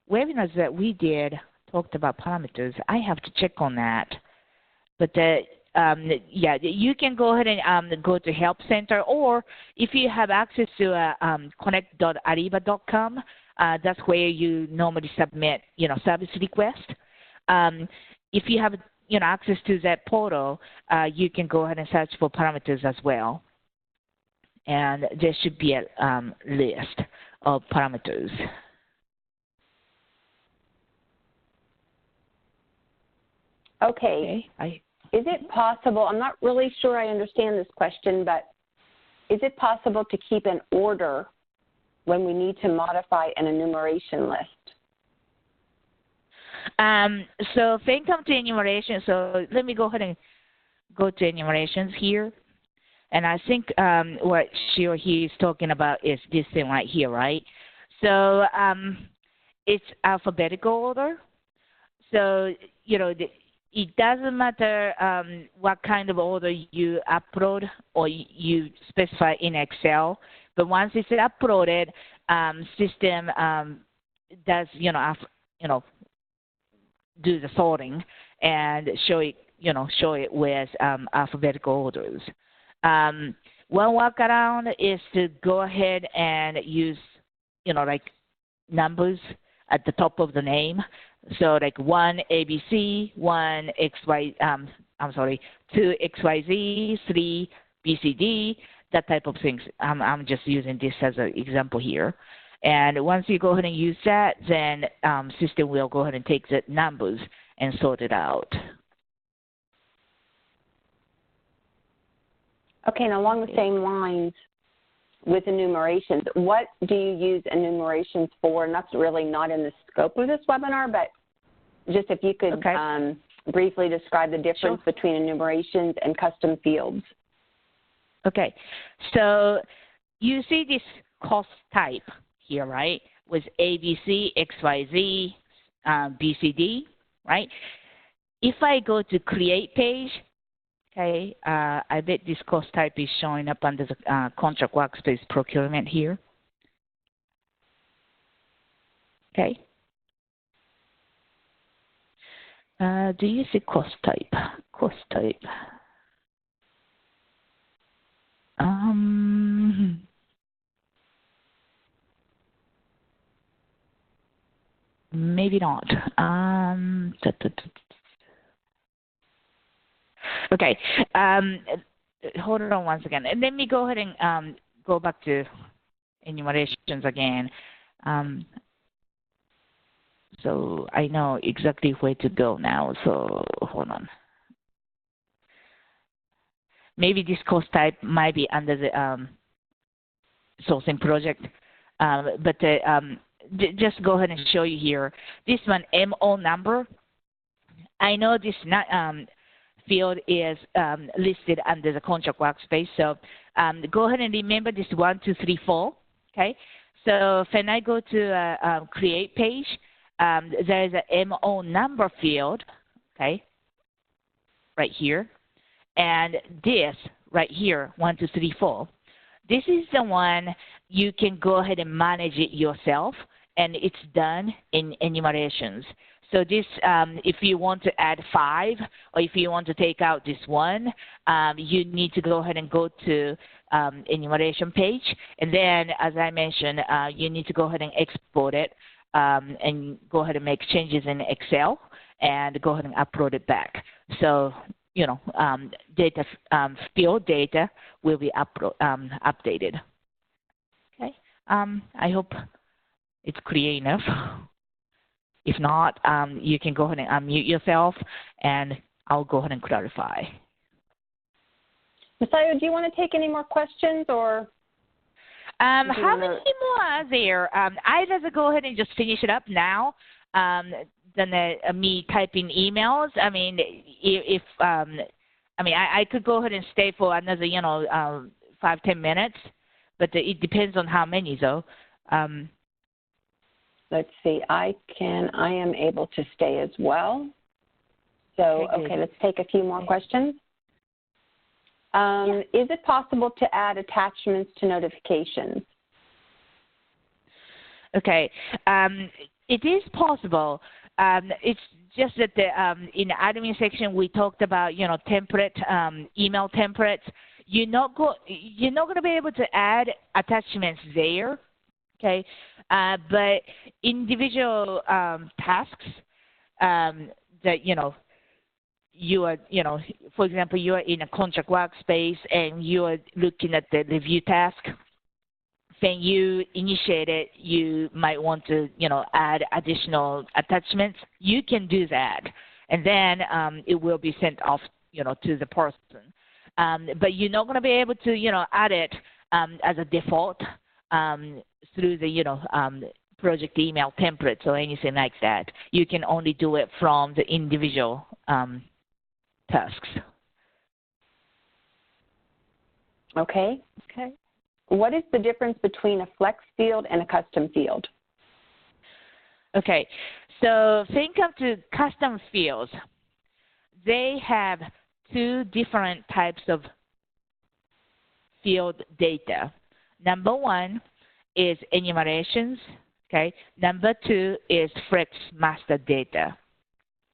webinars that we did, talked about parameters. I have to check on that. But yeah, you can go ahead and go to Help Center, or if you have access to connect.ariba.com, that's where you normally submit, service request. If you have, access to that portal, you can go ahead and search for parameters as well. And there should be a list of parameters. Okay. Is it possible, I'm not really sure I understand this question, but is it possible to keep an order when we need to modify an enumeration list? So if they come to enumeration, so let me go ahead and go to enumerations here. And I think what she or he is talking about is this thing right here, right? So it's alphabetical order. So, it doesn't matter what kind of order you upload or you specify in Excel, but once it's uploaded, system does, do the sorting and show it with alphabetical orders. One workaround is to go ahead and use, like numbers at the top of the name. So like 1 ABC, 1 XY, 2 XYZ, 3 BCD, that type of things. I'm just using this as an example here. And once you go ahead and use that, then system will go ahead and take the numbers and sort it out. Okay, and along the same lines with enumerations, what do you use enumerations for? And that's really not in the scope of this webinar, but just if you could briefly describe the difference between enumerations and custom fields. Okay, so you see this cost type here, right, with ABC, XYZ, BCD, right? If I go to create page, okay, I bet this cost type is showing up under the contract workspace procurement here. Okay. Do you see cost type? Cost type. Maybe not. Okay. Hold on one second. And let me go ahead and go back to enumerations again. So I know exactly where to go now. So hold on. Maybe this cost type might be under the sourcing project, but just go ahead and show you here. This one, MO number. I know this field is listed under the contract workspace. So go ahead and remember this 1, 2, 3, 4. Okay. So when I go to create page, there is a MO number field. Okay. Right here. And this right here, 1, 2, 3, 4. This is the one you can go ahead and manage it yourself, and it's done in enumerations. So this, if you want to add 5, or if you want to take out this one, you need to go ahead and go to enumeration page. And then, as I mentioned, you need to go ahead and export it and go ahead and make changes in Excel and go ahead and upload it back. So, data, field data will be updated. Okay. I hope it's clear enough. If not, you can go ahead and unmute yourself, and I'll go ahead and clarify. Masayo, do you want to take any more questions, or? How many more are there? I'd rather go ahead and just finish it up now than me typing emails. I mean, I could go ahead and stay for another, 5-10 minutes, but it depends on how many, though. Let's see. I am able to stay as well. So, okay, let's take a few more questions. Is it possible to add attachments to notifications? Okay. It is possible, It's just that in the admin section we talked about, template, email templates. You're not going to be able to add attachments there, okay? But individual tasks that you are, for example, you are in a contract workspace and you are looking at the review task. When you initiate it, you might want to, add additional attachments. You can do that, and then it will be sent off, to the person. But you're not going to be able to, add it as a default through the, project email templates or anything like that. You can only do it from the individual tasks. Okay. What is the difference between a flex field and a custom field? Okay, so think of the custom fields. They have two different types of field data. Number one is enumerations, okay? Number two is flex master data,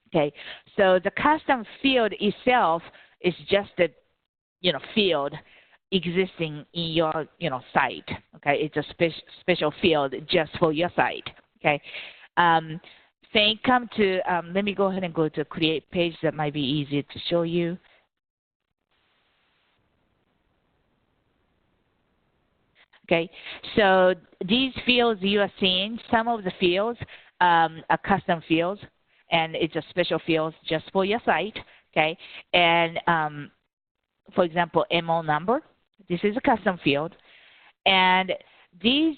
okay? So the custom field itself is just a, field existing in your, site, okay? It's a special field just for your site, okay? Then come to, let me go ahead and go to create page. That might be easier to show you. Okay, so these fields you are seeing, some of the fields are custom fields, and it's a special field just for your site, okay? And for example, MO number, this is a custom field. And these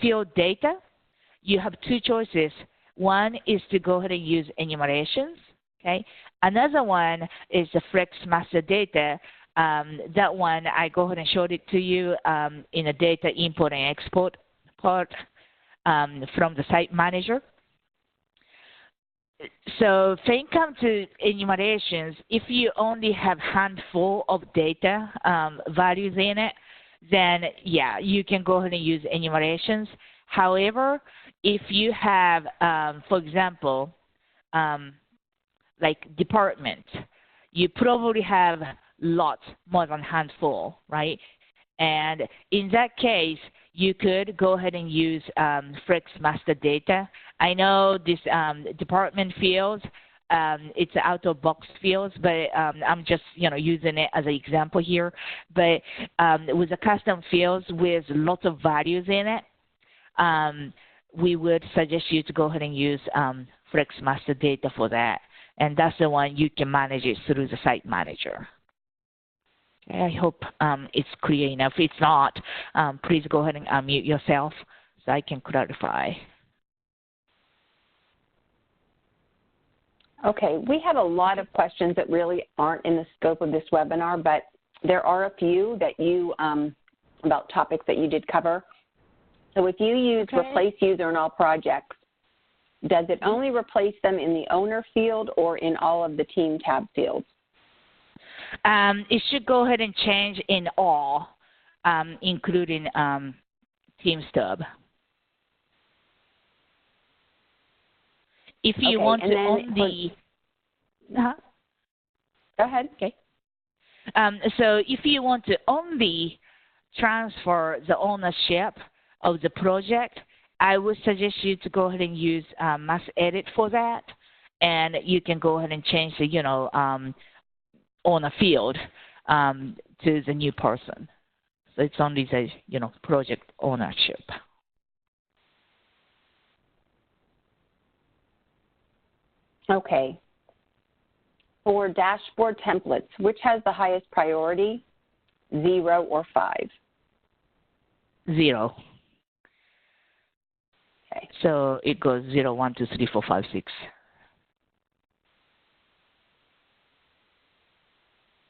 field data, you have two choices. One is to go ahead and use enumerations, okay? Another one is the flex master data. That one, I go ahead and showed it to you in the data import and export part from the site manager. So when it comes to enumerations, if you only have handful of data values in it, then yeah, you can go ahead and use enumerations. However, if you have, for example, like departments, you probably have lots more than handful, right? And in that case, you could go ahead and use flex master data. I know this department fields, it's out-of-box fields, but I'm just using it as an example here. But with the custom fields with lots of values in it, we would suggest you to go ahead and use flex master data for that. And that's the one you can manage it through the site manager. I hope it's clear enough. If it's not, please go ahead and unmute yourself so I can clarify. Okay, we have a lot of questions that really aren't in the scope of this webinar, but there are a few that you, about topics that you did cover. So if you use replace user in all projects, does it only replace them in the owner field or in all of the team tab fields? It should go ahead and change in all, including team stub. If you want to only, go ahead. Okay. So if you want to only transfer the ownership of the project, I would suggest you to go ahead and use mass edit for that, and you can go ahead and change the owner field to the new person. So it's only the project ownership. Okay. For dashboard templates, which has the highest priority, 0 or 5? 0. Okay. So it goes 0, 1, 2, 3, 4, 5, 6.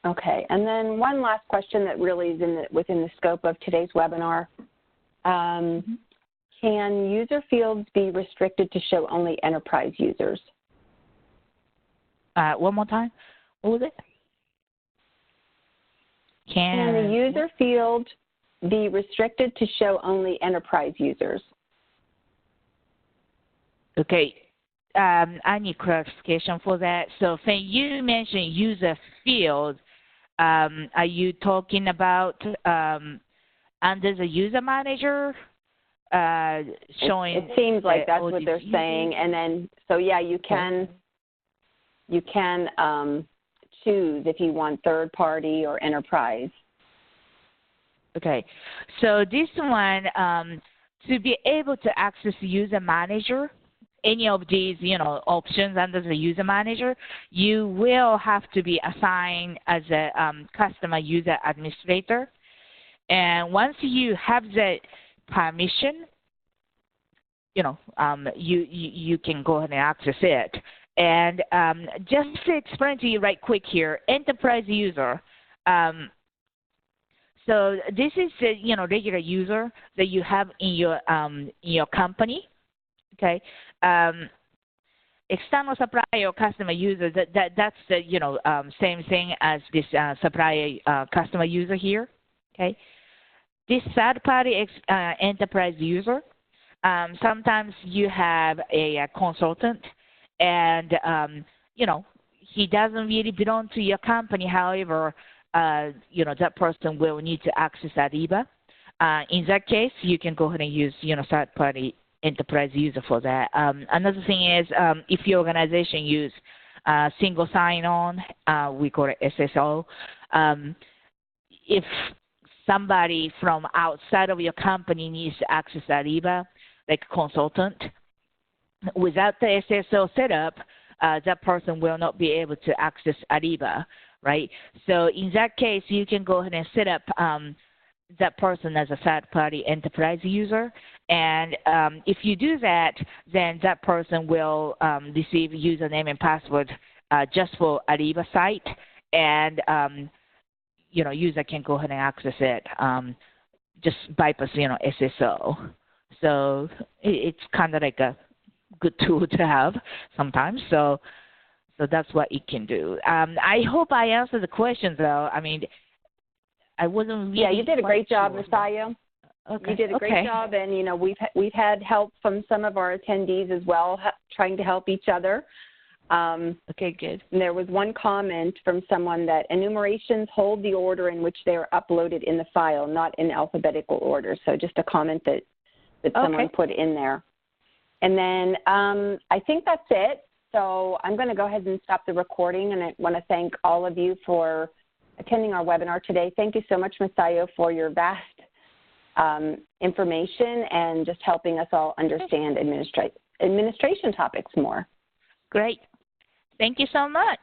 Okay, and then one last question that really is within the scope of today's webinar. Can user fields be restricted to show only enterprise users? One more time. What was it? Can the user field be restricted to show only enterprise users? Okay. I need clarification for that. So when you mentioned user field, are you talking about under the user manager showing? It seems like that's what they're saying. And then, so yeah, you can choose if you want third party or enterprise. Okay. So this one, to be able to access the user manager, any of these, options under the user manager, you will have to be assigned as a customer user administrator. And once you have the permission, you can go ahead and access it. And just to explain to you right quick here, enterprise user. So this is the regular user that you have in your company. Okay. External supplier or customer user, that's the same thing as this supplier customer user here. Okay. This third party enterprise user, sometimes you have a consultant, and he doesn't really belong to your company. However, that person will need to access Ariba. In that case, you can go ahead and use third party enterprise user for that. Another thing is if your organization use single sign-on, we call it SSO. If somebody from outside of your company needs to access Ariba, like a consultant, without the SSO setup, that person will not be able to access Ariba, right? So in that case, you can go ahead and set up that person as a third-party enterprise user. And if you do that, then that person will receive username and password just for Ariba site, and user can go ahead and access it, just bypass SSO. So it's kind of like a good tool to have sometimes. So that's what it can do. I hope I answered the question, though. I mean, I wasn't really. Yeah, you did a great job, Masayo. Okay. You did a great job, and we've had help from some of our attendees as well, trying to help each other. Okay, good. And there was one comment from someone that enumerations hold the order in which they are uploaded in the file, not in alphabetical order. So just a comment that someone put in there. And then I think that's it. So I'm going to go ahead and stop the recording, and I want to thank all of you for attending our webinar today. Thank you so much, Masayo, for your vast information and just helping us all understand administration topics more. Great. Thank you so much.